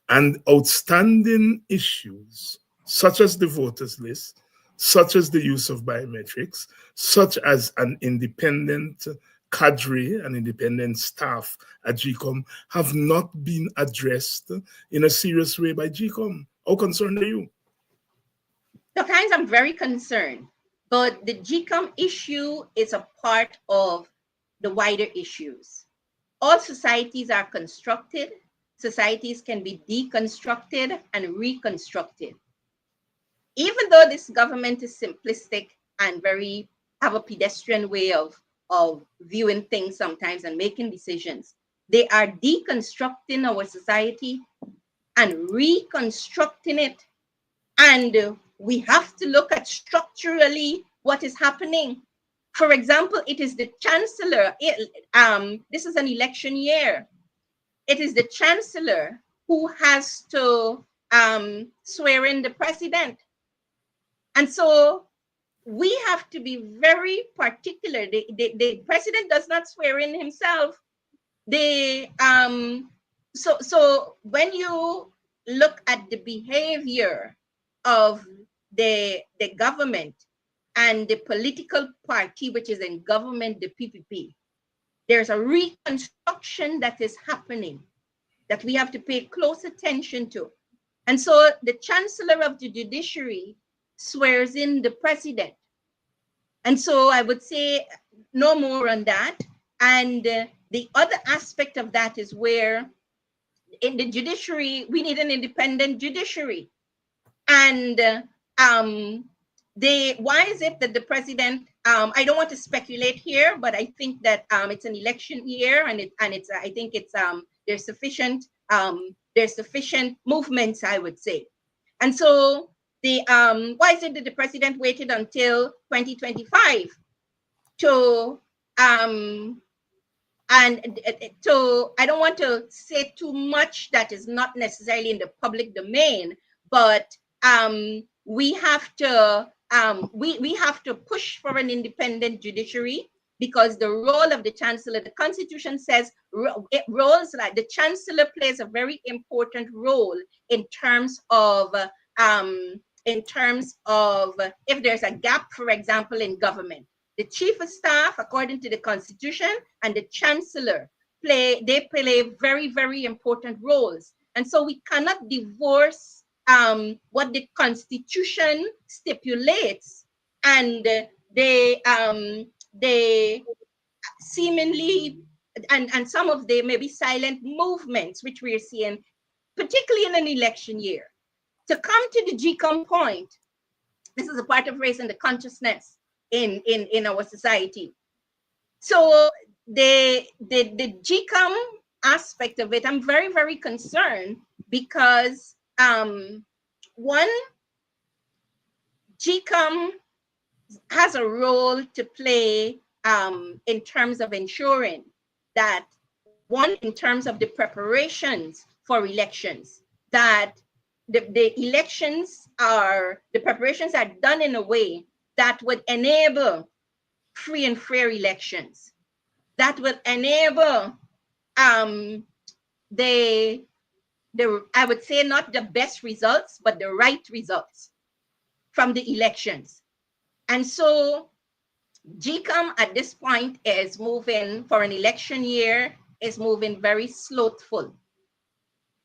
F: and outstanding issues such as the voters list, such as the use of biometrics, such as an independent cadre and independent staff at GCOM have not been addressed in a serious way by GCOM? How concerned are you?
I: Dr. Hines, I'm very concerned, but the GCOM issue is a part of the wider issues. All societies are constructed. Societies can be deconstructed and reconstructed. Even though this government is simplistic and have a pedestrian way of viewing things sometimes and making decisions, they are deconstructing our society and reconstructing it. And we have to look at structurally what is happening. For example, it is the Chancellor. This is an election year. It is the Chancellor who has to swear in the president. And so we have to be very particular. The president does not swear in himself. So when you look at the behavior of the government and the political party which is in government, the PPP, there's a reconstruction that is happening that we have to pay close attention to. And so the Chancellor of the Judiciary swears in the president. And so I would say no more on that. And the other aspect of that is where in the judiciary, we need an independent judiciary. And why is it that the president, I don't want to speculate here, but I think that it's an election year and I think it's there's sufficient movements, I would say. And so why is it that the president waited until 2025 to I don't want to say too much that is not necessarily in the public domain, but we have to push for an independent judiciary, because the role of the Chancellor, the Constitution says roles like the Chancellor plays a very important role in terms of if there's a gap, for example, in government. The Chief of Staff, according to the Constitution, and the Chancellor play very, very important roles. And so we cannot divorce what the Constitution stipulates and they seemingly and some of the maybe silent movements which we are seeing, particularly in an election year. To come to the GCOM point, this is a part of raising the consciousness in our society. So the GCOM aspect of it, I'm very, very concerned because one, GCOM has a role to play in terms of ensuring that, one, in terms of the preparations for elections, that the preparations are done in a way that would enable free and fair elections, that would enable I would say not the best results, but the right results from the elections. And so GCOM at this point is moving, for an election year, is moving very slowful.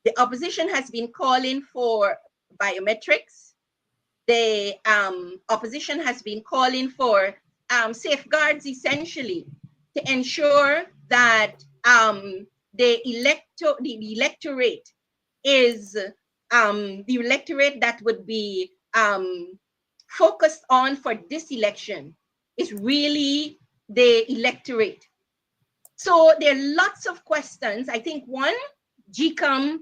I: The opposition has been calling for biometrics. The opposition has been calling for safeguards, essentially, to ensure that the electorate is the electorate that would be focused on for this election is really the electorate. So there are lots of questions. I think one, GCOM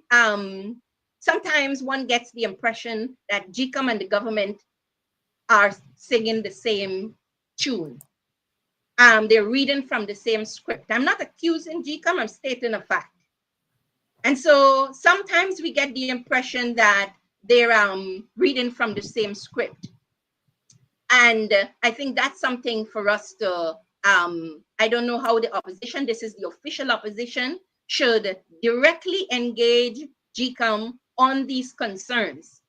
I: sometimes one gets the impression that GCOM and the government are singing the same tune. They're reading from the same script. I'm not accusing GCOM, I'm stating a fact. And so sometimes we get the impression that they're reading from the same script. And I think that's something for us to, I don't know how the opposition, this is the official opposition, should directly engage GCOM on these concerns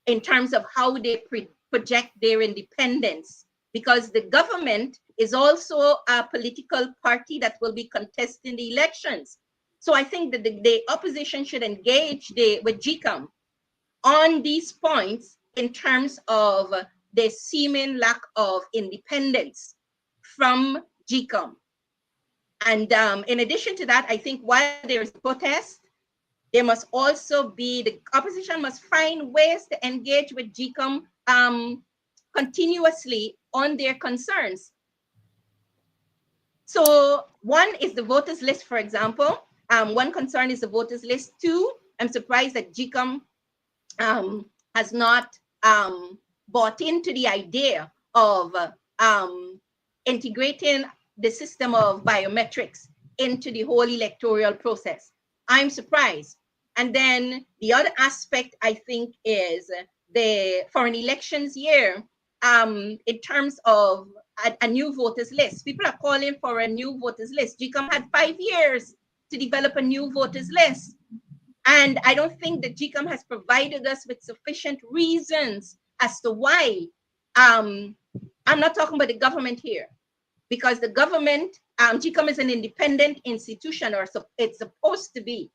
I: in terms of how they project their independence, because the government is also a political party that will be contesting the elections. So I think that the opposition should engage with GCOM on these points in terms of the seeming lack of independence from GCOM. And in addition to that, I think while there is protest, there must also be, the opposition must find ways to engage with GCOM continuously on their concerns. So one is the voters list, for example. One concern is the voters list. Two, I'm surprised that GCOM has not bought into the idea of integrating the system of biometrics into the whole electoral process. I'm surprised. And then the other aspect, I think, is for an elections year, in terms of a new voters list. People are calling for a new voters list. GCOM had 5 years to develop a new voters list. And I don't think that GCOM has provided us with sufficient reasons as to why. I'm not talking about the government here, because the government, GCOM is an independent institution, or so it's supposed to be.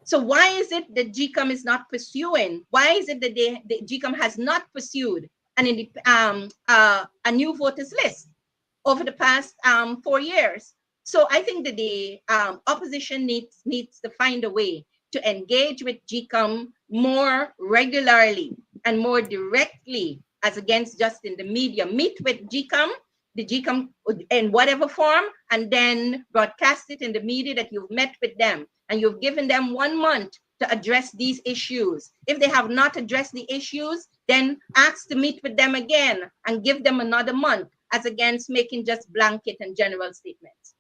I: So why is it that GCOM is not pursuing? Why is it that the GCOM has not pursued a new voters list over the past 4 years? So I think that the opposition needs to find a way to engage with GCOM more regularly and more directly, as against just in the media. Meet with GCOM, the GCOM in whatever form, and then broadcast it in the media that you've met with them and you've given them 1 month to address these issues. If they have not addressed the issues, then ask to meet with them again and give them another month, as against making just blanket and general statements.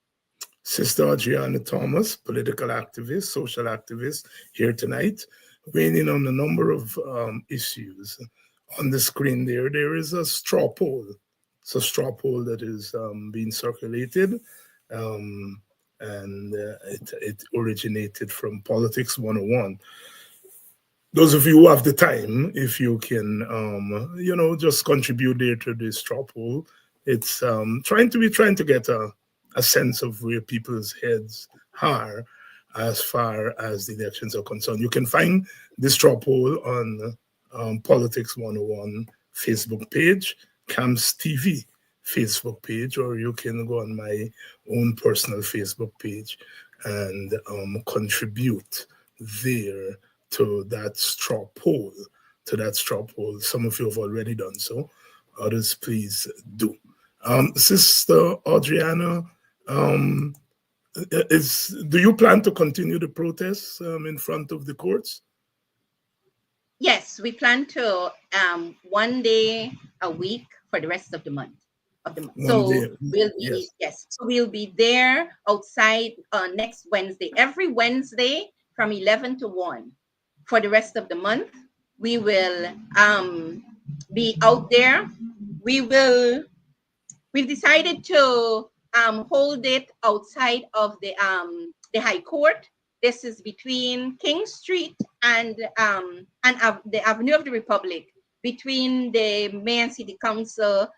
F: Sister Audreyanna Thomas, political activist, social activist, here tonight, weighing in on a number of issues. On the screen there is a straw poll. It's a straw poll that is being circulated, and it originated from Politics 101. Those of you who have the time, if you can, just contribute there to this straw poll. It's trying to get a sense of where people's heads are as far as the elections are concerned. You can find this straw poll on Politics 101 Facebook page, Camps TV Facebook page, or you can go on my own personal Facebook page and contribute there to that straw poll. Some of you have already done so. Others, please do. Sister Audreyanna, do you plan to continue the protests in front of the courts?
I: Yes, we plan to 1 day a week for the rest of the month. So we'll be there outside next Wednesday. Every Wednesday from 11 to 1 for the rest of the month. We will be out there. We've decided to hold it outside of the High Court. This is between King Street and the Avenue of the Republic, between the Mayor and City Council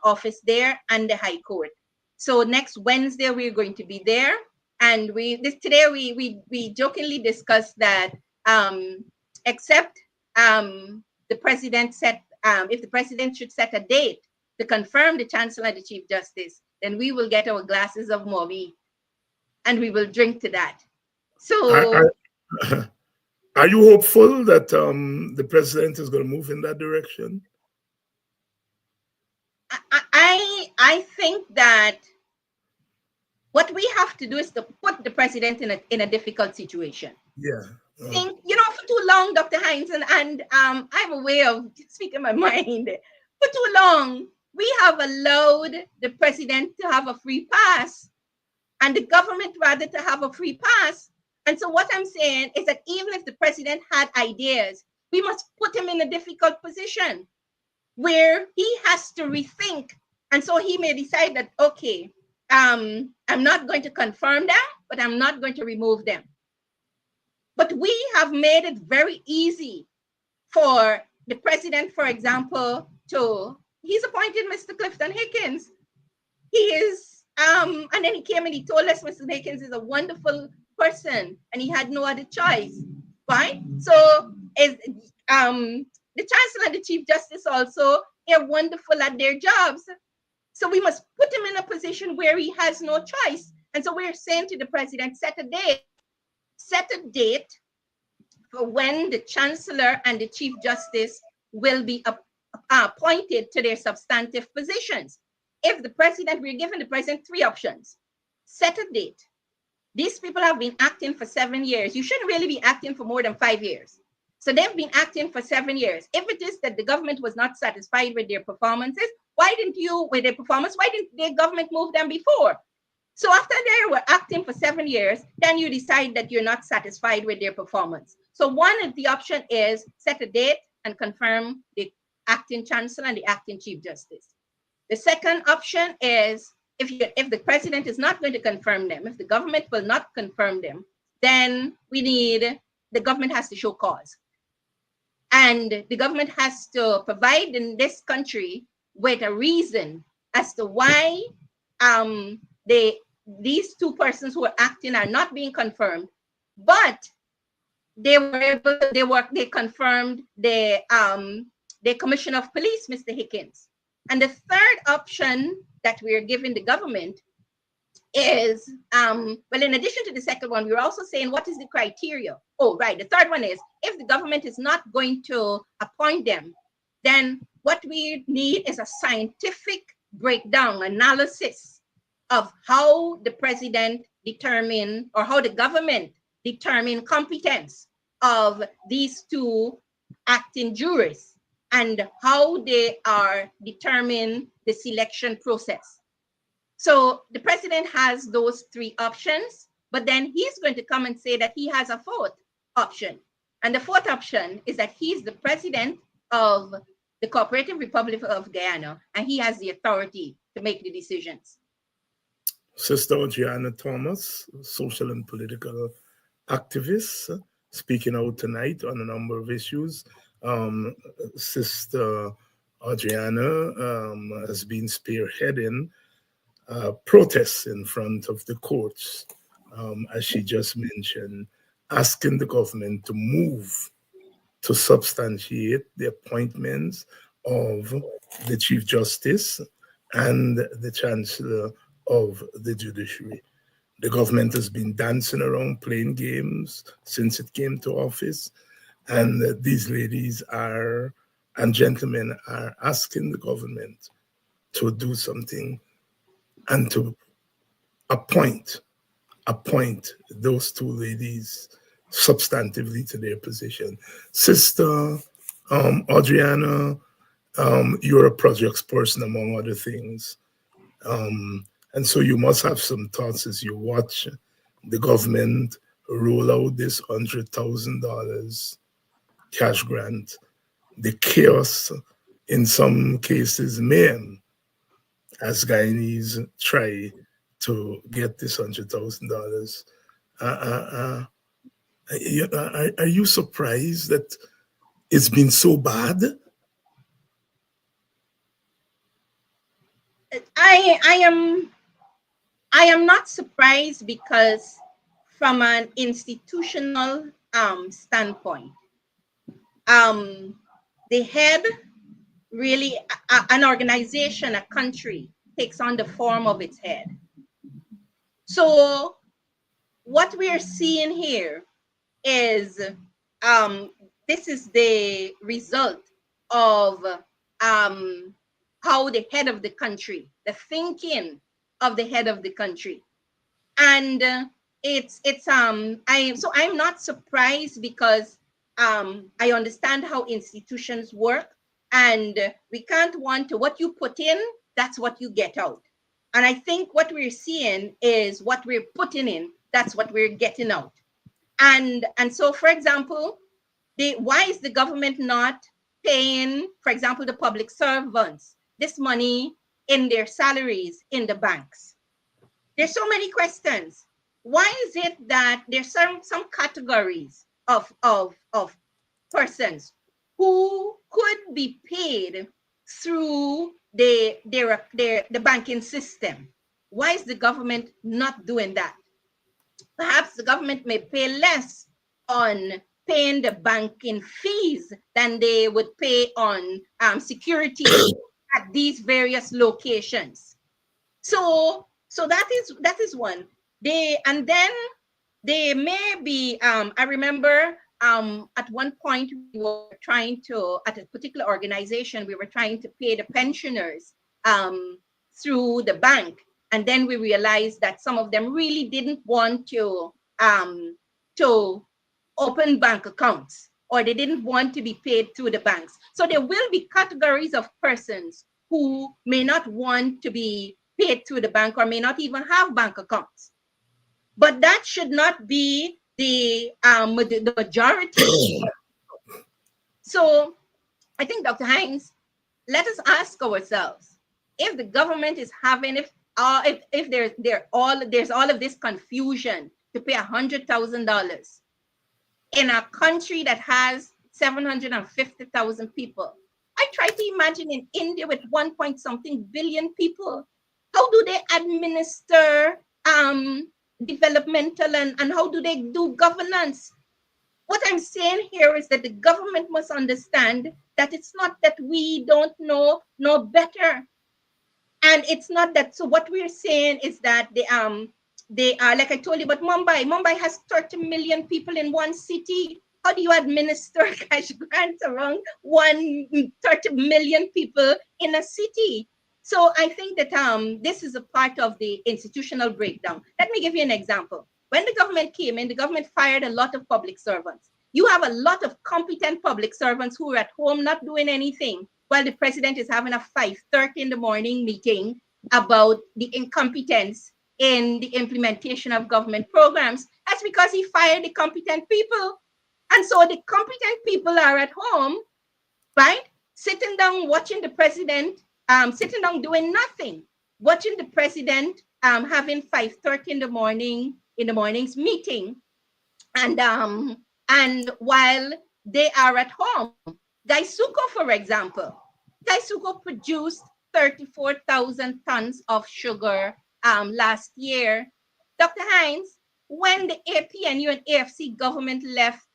I: office there and the High Court. So next Wednesday we're going to be there, and today we jokingly discussed that except the president if the president should set a date to confirm the Chancellor and the Chief Justice, then we will get our glasses of Moby and we will drink to that. So
F: are you hopeful that the president is going to move in that direction?
I: I think that what we have to do is to put the president in a difficult situation.
F: Yeah.
I: For too long, Dr. Hines, and I have a way of speaking my mind. For too long, we have allowed the president to have a free pass, and the government rather to have a free pass. And so what I'm saying is that even if the president had ideas, we must put him in a difficult position where he has to rethink. And so he may decide that, okay, I'm not going to confirm them, but I'm not going to remove them. But we have made it very easy for the president, for example, he's appointed Mr. Clifton Hickens. He is, and then he came and he told us Mr. Hickens is a wonderful person and he had no other choice, right? So is the Chancellor and the Chief Justice also are wonderful at their jobs. So we must put him in a position where he has no choice. And so we're saying to the president, set a date for when the Chancellor and the Chief Justice will be appointed to their substantive positions. If the president, we're giving the president 3 options. Set a date. These people have been acting for 7 years. You shouldn't really be acting for more than 5 years. So they've been acting for 7 years. If it is that the government was not satisfied with their performances, why didn't the government move them before? So after they were acting for 7 years, then you decide that you're not satisfied with their performance. So one of the option is set a date and confirm the acting chancellor and the acting chief justice. The second option is if the president is not going to confirm them, if the government will not confirm them, then the government has to show cause. And the government has to provide in this country with a reason as to why these 2 persons who are acting are not being confirmed, but they confirmed the commissioner of police, Mr. Hickens. And the third option that we are giving the government is, well, in addition to the second one, we're also saying what is the criteria? Oh, right. The third one is if the government is not going to appoint them, then what we need is a scientific breakdown, analysis of how the president determine or how the government determine competence of these 2 acting jurors and how they are determine the selection process. So the president has those 3 options, but then he's going to come and say that he has a 4th option. And the 4th option is that he's the president of the Cooperative Republic of Guyana, and he has the authority to make the decisions.
F: Sister Audreyanna Thomas, social and political activist, speaking out tonight on a number of issues. Sister Audreyanna has been spearheading protests in front of the courts, as she just mentioned, asking the government to move to substantiate the appointments of the Chief Justice and the Chancellor of the Judiciary. The government has been dancing around, playing games since it came to office, and these ladies and gentlemen are asking the government to do something and to appoint those 2 ladies substantively to their position. Sister Audreyanna, you're a projects person among other things. And so you must have some thoughts as you watch the government roll out this $100,000 cash grant, the chaos, in some cases, mayhem, as Guyanese try to get this $100,000. Are you surprised that it's been so bad?
I: I am not surprised because from an institutional standpoint, the head really, an organization, a country takes on the form of its head. So what we are seeing here is this is the result of how the head of the country, the thinking of the head of the country. And I'm not surprised because I understand how institutions work, and we can't want to, what you put in, that's what you get out. And I think what we're seeing is what we're putting in, that's what we're getting out. And so, for example, why is the government not paying, for example, the public servants this money in their salaries in the banks? There's so many questions. Why is it that there's some categories of persons who could be paid through the banking system? Why is the government not doing that? Perhaps the government may pay less on paying the banking fees than they would pay on security at these various locations. So that is one. And then they may be. I remember at one point we were trying to, at a particular organization, we were trying to pay the pensioners through the bank, and then we realized that some of them really didn't want to open bank accounts, or they didn't want to be paid through the banks. So there will be categories of persons who may not want to be paid through the bank, or may not even have bank accounts. But that should not be the majority. So I think, Dr. Hines, let us ask ourselves, if the government is having, if there's all of this confusion to pay $100,000 in a country that has 750,000 people. I try to imagine in India with 1 point something billion people, how do they administer developmental and how do they do governance? What I'm saying here is that the government must understand that it's not that we don't know better. And it's not that, so what we're saying is that they are, like I told you, but Mumbai has 30 million people in one city. How do you administer cash grants around 30 million people in a city? So I think that this is a part of the institutional breakdown. Let me give you an example. When the government came in, the government fired a lot of public servants. You have a lot of competent public servants who are at home not doing anything, while the president is having a 5:30 in the morning meeting about the incompetence in the implementation of government programs. That's because he fired the competent people. And so the competent people are at home, right? Sitting down, watching the president, sitting down doing nothing, watching the president having 5:30 in the morning's meeting. And while they are at home, Gaisuko, for example, Gaisuko produced 34,000 tons of sugar last year. Dr. Hines, when the APNU and AFC government left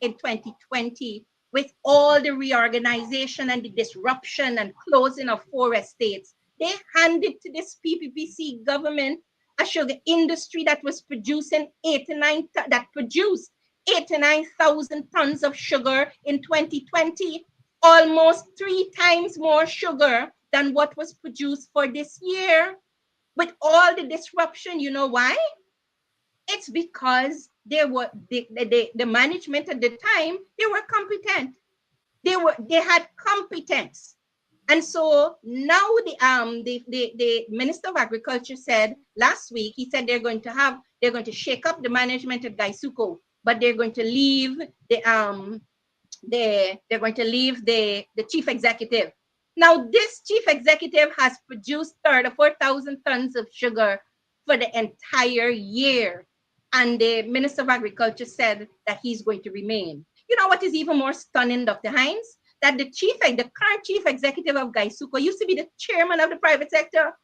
I: in 2020, with all the reorganization and the disruption and closing of 4 estates, they handed to this PPPC government a sugar industry that was producing 89,000 tons of sugar in 2020, almost 3 times more sugar than what was produced for this year. With all the disruption, you know why? It's because they were the management at the time, they were competent. They had competence. And so now the Minister of Agriculture said last week, he said they're going to shake up the management at Gaisuko, but they're going to leave the chief executive. Now, this chief executive has produced 34,000 tons of sugar for the entire year. And the Minister of Agriculture said that he's going to remain. You know what is even more stunning, Dr. Hines? That the current chief executive of Gaisuko used to be the chairman of the private sector.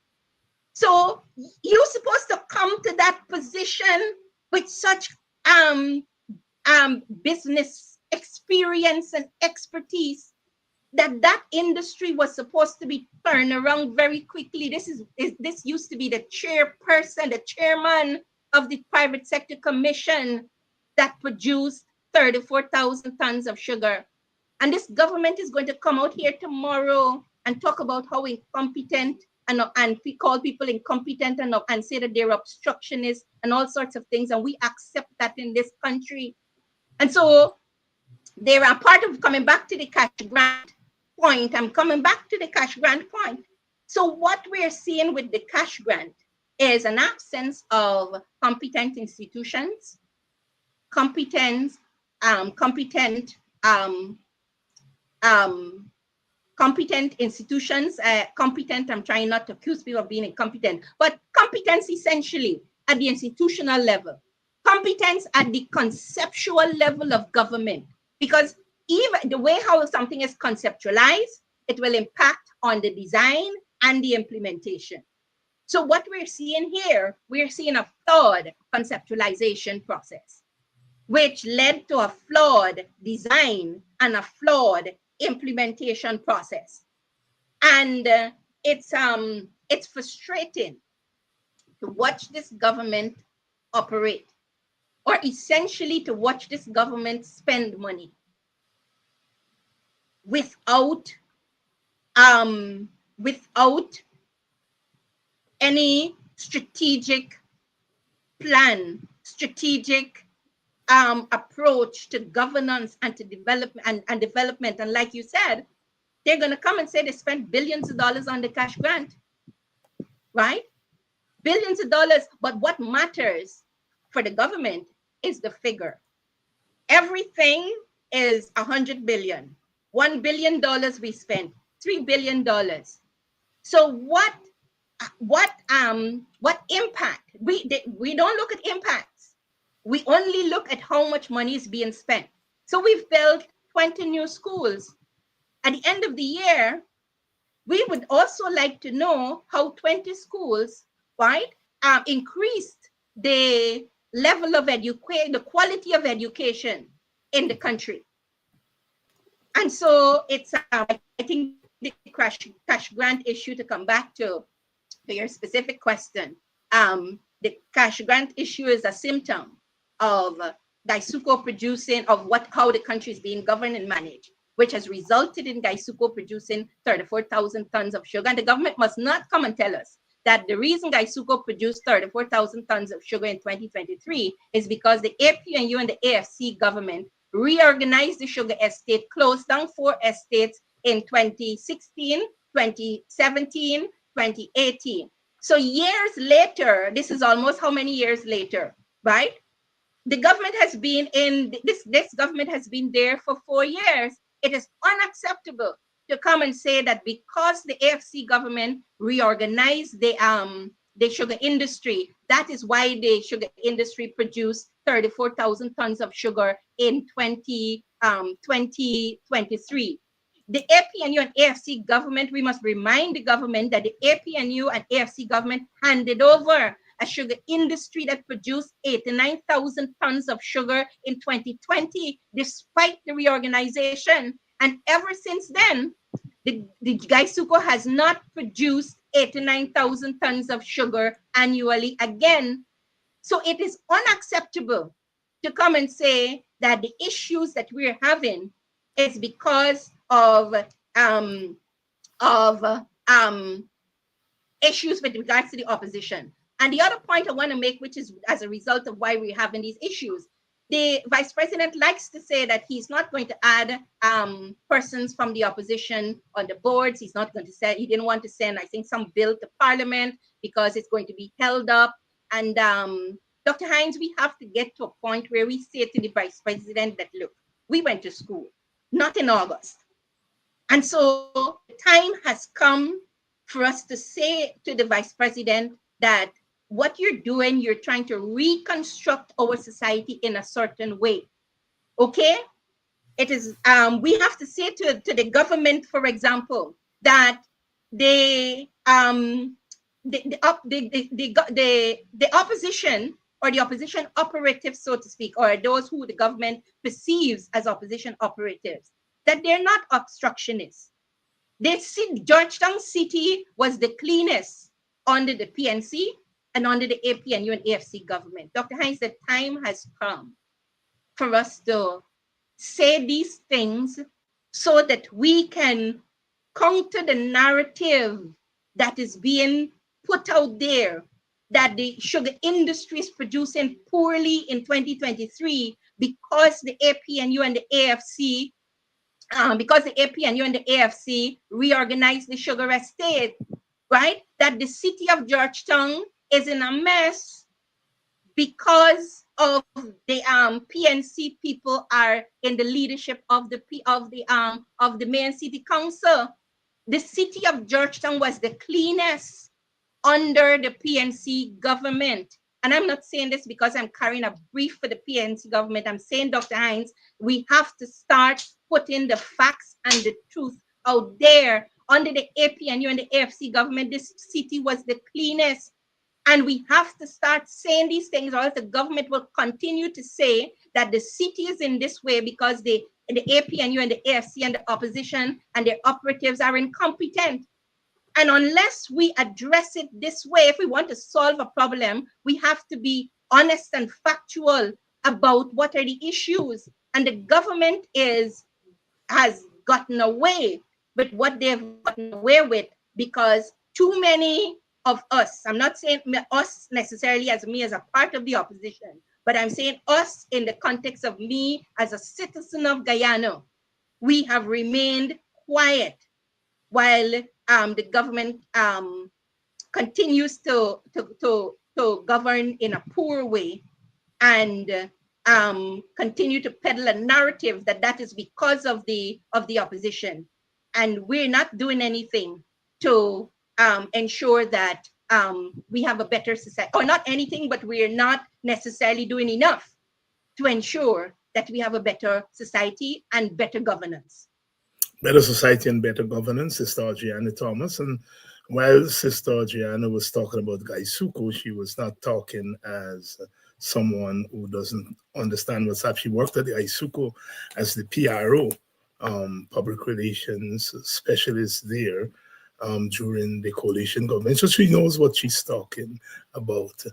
I: So you're supposed to come to that position with such business experience and expertise that industry was supposed to be turned around very quickly. This used to be the chairman of the private sector commission that produced 34,000 tons of sugar. And this government is going to come out here tomorrow and talk about how incompetent and call people incompetent and say that they're obstructionists and all sorts of things. And we accept that in this country. And so They are part of coming back to the cash grant point. I'm coming back to the cash grant point. So what we're seeing with the cash grant is an absence of competent institutions, competent, competent, competent institutions, competent, I'm trying not to accuse people of being incompetent, but competence essentially at the institutional level, competence at the conceptual level of government, because even the way how something is conceptualized, it will impact on the design and the implementation. So what we're seeing here, we're seeing a flawed conceptualization process, which led to a flawed design and a flawed implementation process. And it's frustrating to watch this government operate, or essentially to watch this government spend money without without any strategic plan, strategic approach to governance and to development and development. And like you said, they're going to come and say they spent billions of dollars on the cash grant, right? Billions of dollars. But what matters for the government is the figure. Everything is 100 billion. $1 billion we spent, $3 billion. So what impact? We don't look at impacts. We only look at how much money is being spent. So we've built 20 new schools. At the end of the year, we would also like to know how 20 schools, right, increased the level of education, the quality of education in the country. And so it's, I think the cash grant issue, to come back to your specific question, the cash grant issue is a symptom of Gaisuco producing, of how the country is being governed and managed, which has resulted in Gaisuco producing 34,000 tons of sugar. And the government must not come and tell us that the reason Gaisuco produced 34,000 tons of sugar in 2023 is because the APNU and the AFC government reorganized the sugar estate, closed down 4 estates in 2016, 2017, 2018. So years later, this is almost how many years later, right? The government has been in, this government has been there for 4 years. It is unacceptable to come and say that because the AFC government reorganized the sugar industry, that is why the sugar industry produced 34,000 tons of sugar in 2023. The APNU and AFC government, we must remind the government that the APNU and AFC government handed over a sugar industry that produced 89,000 tons of sugar in 2020, despite the reorganization. And ever since then, the Gaisuco has not produced 89,000 tons of sugar annually again. So it is unacceptable to come and say that the issues that we're having is because of issues with regards to the opposition. And the other point I want to make, which is as a result of why we're having these issues, the vice president likes to say that he's not going to add persons from the opposition on the boards. He's not going to say, he didn't want to send, I think, some bill to parliament because it's going to be held up. And Dr. Hines, we have to get to a point where we say to the vice president that, look, we went to school, not in August. And so the time has come for us to say to the vice president that what you're doing, you're trying to reconstruct our society in a certain way. Okay? It is, we have to say to the government, for example, that the opposition, or the opposition operatives, so to speak, or those who the government perceives as opposition operatives, that they're not obstructionists. Georgetown City was the cleanest under the PNC and under the APNU and AFC government. Dr. Hines, the time has come for us to say these things so that we can counter the narrative that is being put out there that the sugar industry is producing poorly in 2023 because the APNU and the AFC, because the APNU and the AFC reorganized the sugar estate, right? That the city of Georgetown is in a mess because of the PNC people are in the leadership of the main city council. The city of Georgetown was the cleanest under the PNC government. And I'm not saying this because I'm carrying a brief for the PNC government. I'm saying, Dr. Hines, we have to start putting the facts and the truth out there. Under the APNU and the AFC government, this city was the cleanest. And we have to start saying these things, or else the government will continue to say that the city is in this way because the APNU and the AFC and the opposition and their operatives are incompetent. And unless we address it this way, if we want to solve a problem, we have to be honest and factual about what are the issues. And the government has gotten away with what they've gotten away with because too many of us, I'm not saying us necessarily as me as a part of the opposition, but I'm saying us in the context of me as a citizen of Guyana, we have remained quiet while the government continues to govern in a poor way and continue to peddle a narrative that is because of the opposition, and we're not doing anything to ensure that we have a better society, or not anything, but we're not necessarily doing enough to ensure that we have a better society and better governance.
F: Better society and better governance, Sister Audreyanna Thomas. And while Sister Audreyanna was talking about Gaisuko, she was not talking as someone who doesn't understand what's happening. She worked at the Gaisuko as the PRO, public relations specialist there during the coalition government. So she knows what she's talking about.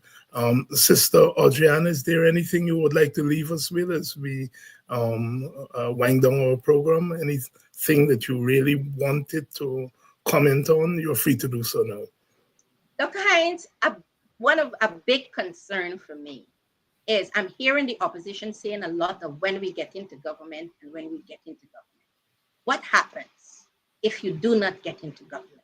F: Sister Audreyanna, is there anything you would like to leave us with as we wind down our program? Anything that you really wanted to comment on? You're free to do so now.
I: Dr. Hines, a big concern for me is I'm hearing the opposition saying a lot of when we get into government and when we get into government. What happens if you do not get into government?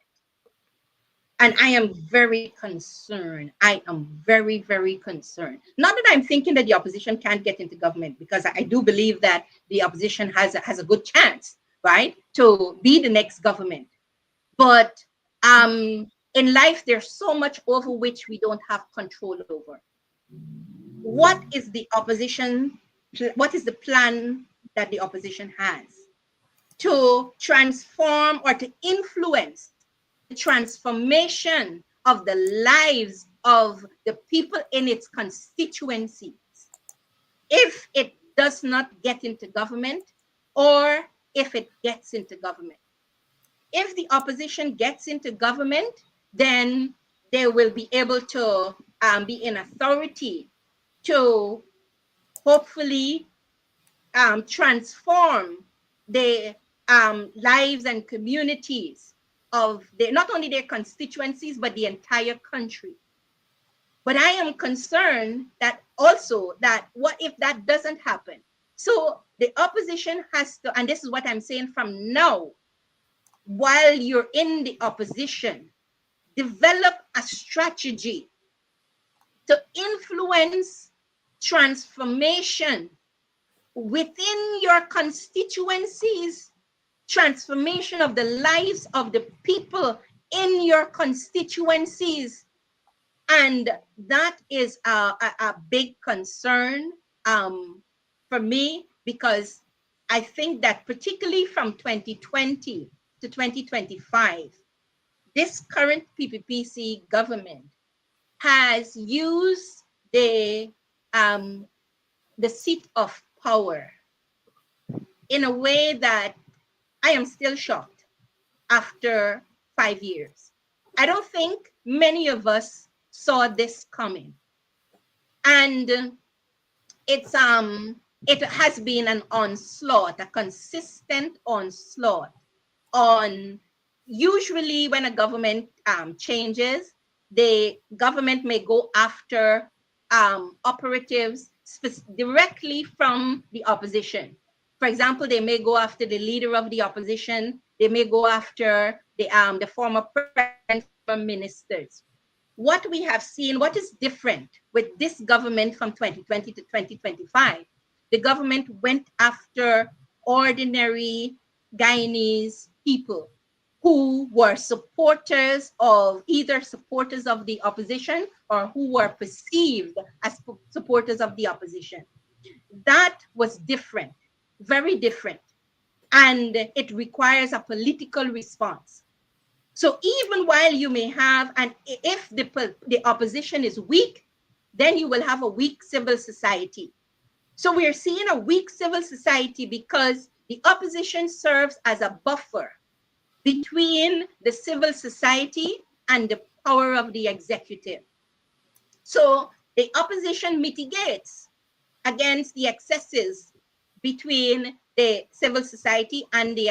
I: And I am very concerned. I am very, very concerned. Not that I'm thinking that the opposition can't get into government, because I do believe that the opposition has a good chance, right, to be the next government. But in life, there's so much over which we don't have control over. What is the opposition? What is the plan that the opposition has to transform or to influence the transformation of the lives of the people in its constituencies if it does not get into government, or if it gets into government? If the opposition gets into government, then they will be able to be in authority to hopefully transform the lives and communities of not only their constituencies, but the entire country. But I am concerned that also that what if that doesn't happen? So the opposition has to, and this is what I'm saying from now, while you're in the opposition, develop a strategy to influence transformation within your constituencies, transformation of the lives of the people in your constituencies. And that is a big concern for me, because I think that particularly from 2020 to 2025, this current PPPC government has used the seat of power in a way that I am still shocked after 5 years. I don't think many of us saw this coming. And it has been an onslaught, a consistent onslaught on, usually when a government changes, the government may go after operatives directly from the opposition. For example, they may go after the leader of the opposition. They may go after the former president, former ministers. What we have seen, what is different with this government from 2020 to 2025, the government went after ordinary Guyanese people who were supporters of the opposition or who were perceived as supporters of the opposition. That was different, very different. And it requires a political response. So even while you may have, and if the opposition is weak, then you will have a weak civil society. So we're seeing a weak civil society because the opposition serves as a buffer between the civil society and the power of the executive. So the opposition mitigates against the excesses between the civil society and the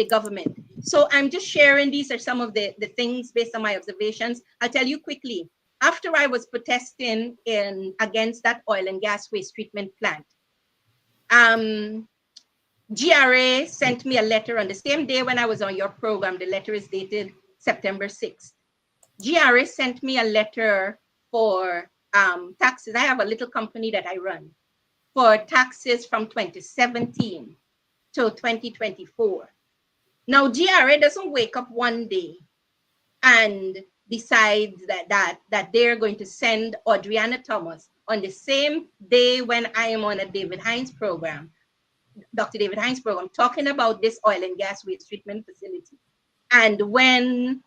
I: government. So I'm just sharing, these are some of the things based on my observations. I'll tell you quickly. After I was protesting against that oil and gas waste treatment plant, GRA sent me a letter on the same day when I was on your program. The letter is dated September 6th. GRA sent me a letter for taxes. I have a little company that I run for taxes from 2017 to 2024. Now, GRA doesn't wake up one day and decide that they're going to send Audreyanna Thomas on the same day when I am on a David Hines program, Dr. David Hines program, talking about this oil and gas waste treatment facility. And when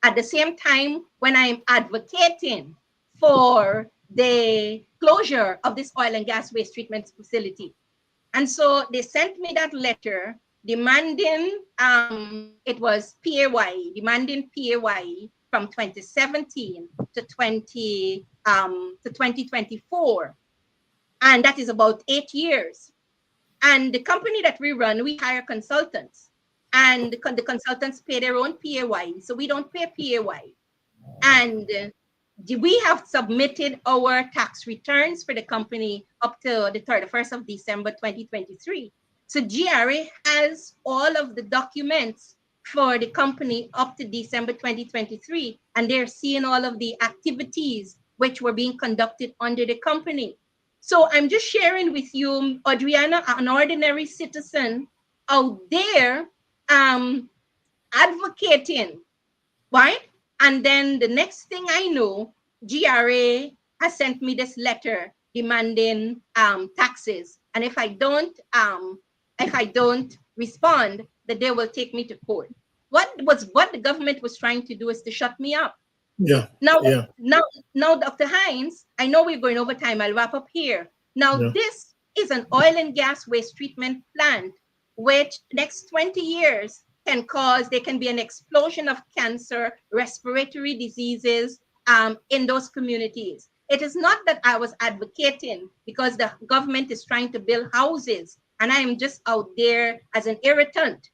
I: at the same time, when I'm advocating for the closure of this oil and gas waste treatment facility. And so they sent me that letter demanding, it was PAYE, demanding PAYE from 2017 to 2024. And that is about 8 years. And the company that we run, we hire consultants. And the consultants pay their own PAYE, so we don't pay PAYE. And we have submitted our tax returns for the company up to the 31st of December 2023. So GRA has all of the documents for the company up to December 2023, and they're seeing all of the activities which were being conducted under the company. So I'm just sharing with you, Audreyanna, an ordinary citizen out there advocating, right? And then the next thing I know, GRA has sent me this letter demanding taxes. And if I don't respond, that they will take me to court. What the government was trying to do is to shut me up.
F: Yeah.
I: Now,
F: Yeah.
I: now, Dr. Hines, I know we're going over time. I'll wrap up here. Now,
F: Yeah.
I: this is an oil and gas waste treatment plant, which next 20 years there can be an explosion of cancer, respiratory diseases in those communities. It is not that I was advocating because the government is trying to build houses and I am just out there as an irritant,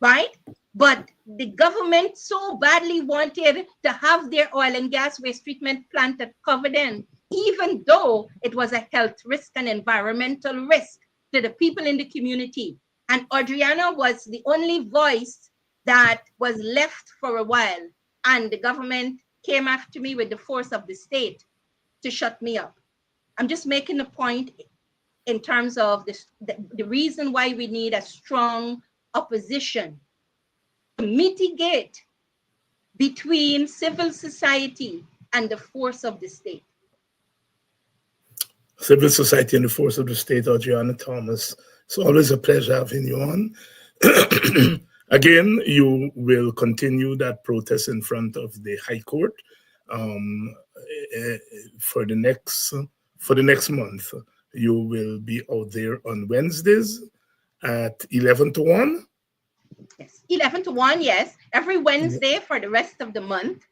I: right? But the government so badly wanted to have their oil and gas waste treatment plant that covered them, even though it was a health risk and environmental risk to the people in the community. And Audreyanna was the only voice that was left for a while. And the government came after me with the force of the state to shut me up. I'm just making a point in terms of the reason why we need a strong opposition to mitigate between civil society and the force of the state.
F: Civil society and the force of the state, Audreyanna Thomas. It's always a pleasure having you on. Again, you will continue that protest in front of the High Court for the next month. You will be out there on Wednesdays at 11 to 1.
I: Yes, 11 to 1, yes. Every Wednesday for the rest of the month,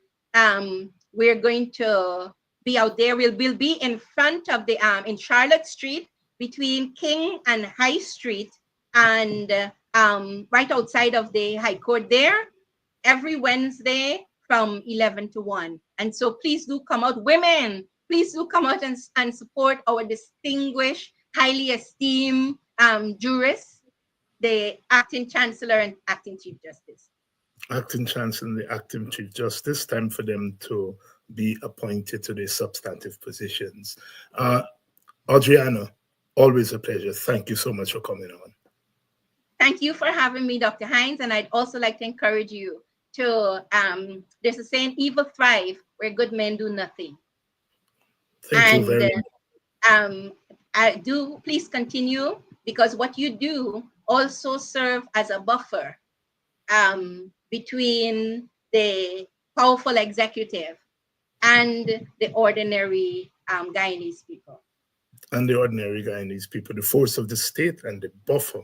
I: we're going to be out there. We'll be in front of the, in Charlotte Street, between King and High Street, and right outside of the High Court there, every Wednesday from 11 to 1. And so please do come out. Women, please do come out and support our distinguished, highly esteemed jurists, the acting chancellor and acting chief justice.
F: Acting chancellor and the acting chief justice, time for them to be appointed to their substantive positions. Audreyanna, always a pleasure. Thank you so much for coming on.
I: Thank you for having me, Dr. Hines. And I'd also like to encourage you to, there's a saying, evil thrive where good men do nothing.
F: Thank you very much.
I: I do, please continue, because what you do also serve as a buffer between the powerful executive and the ordinary Guyanese people.
F: And the ordinary Guyanese people, the force of the state and the buffer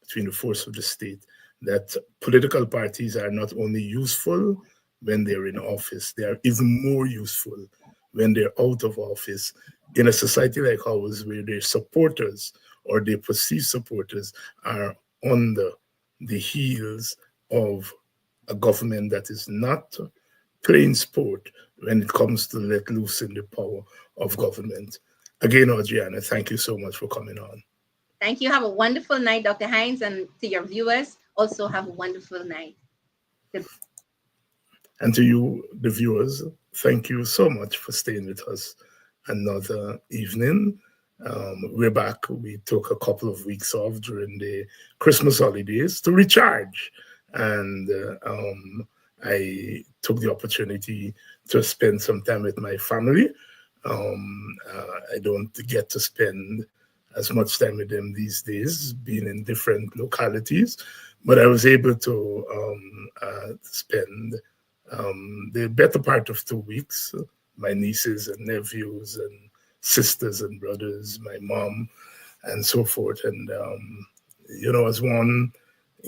F: between the force of the state, that political parties are not only useful when they're in office, they are even more useful when they're out of office in a society like ours, where their supporters or their perceived supporters are under the heels of a government that is not playing sport when it comes to let loose in the power of government. Again, Audreyanna, thank you so much for coming on.
I: Thank you. Have a wonderful night, Dr. Hines, and to your viewers, also have a wonderful night.
F: And to you, the viewers, thank you so much for staying with us another evening. We're back. We took a couple of weeks off during the Christmas holidays to recharge. And I took the opportunity to spend some time with my family. I don't get to spend as much time with them these days, being in different localities, but I was able to spend the better part of 2 weeks, my nieces and nephews and sisters and brothers, my mom, and so forth. And, you know, as one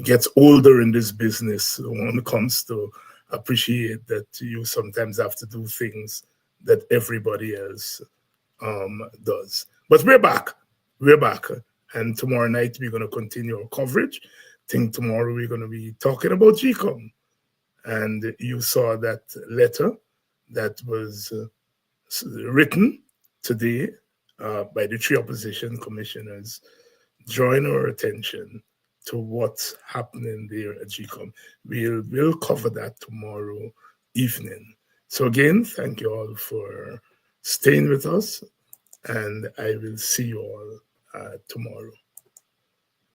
F: gets older in this business, one comes to appreciate that you sometimes have to do things that everybody else does. But we're back. We're back. And tomorrow night, we're going to continue our coverage. I think tomorrow we're going to be talking about GCOM. And you saw that letter that was written today by the 3 opposition commissioners, drawing our attention to what's happening there at GCOM. We'll cover that tomorrow evening. So again, thank you all for staying with us, and I will see you all tomorrow.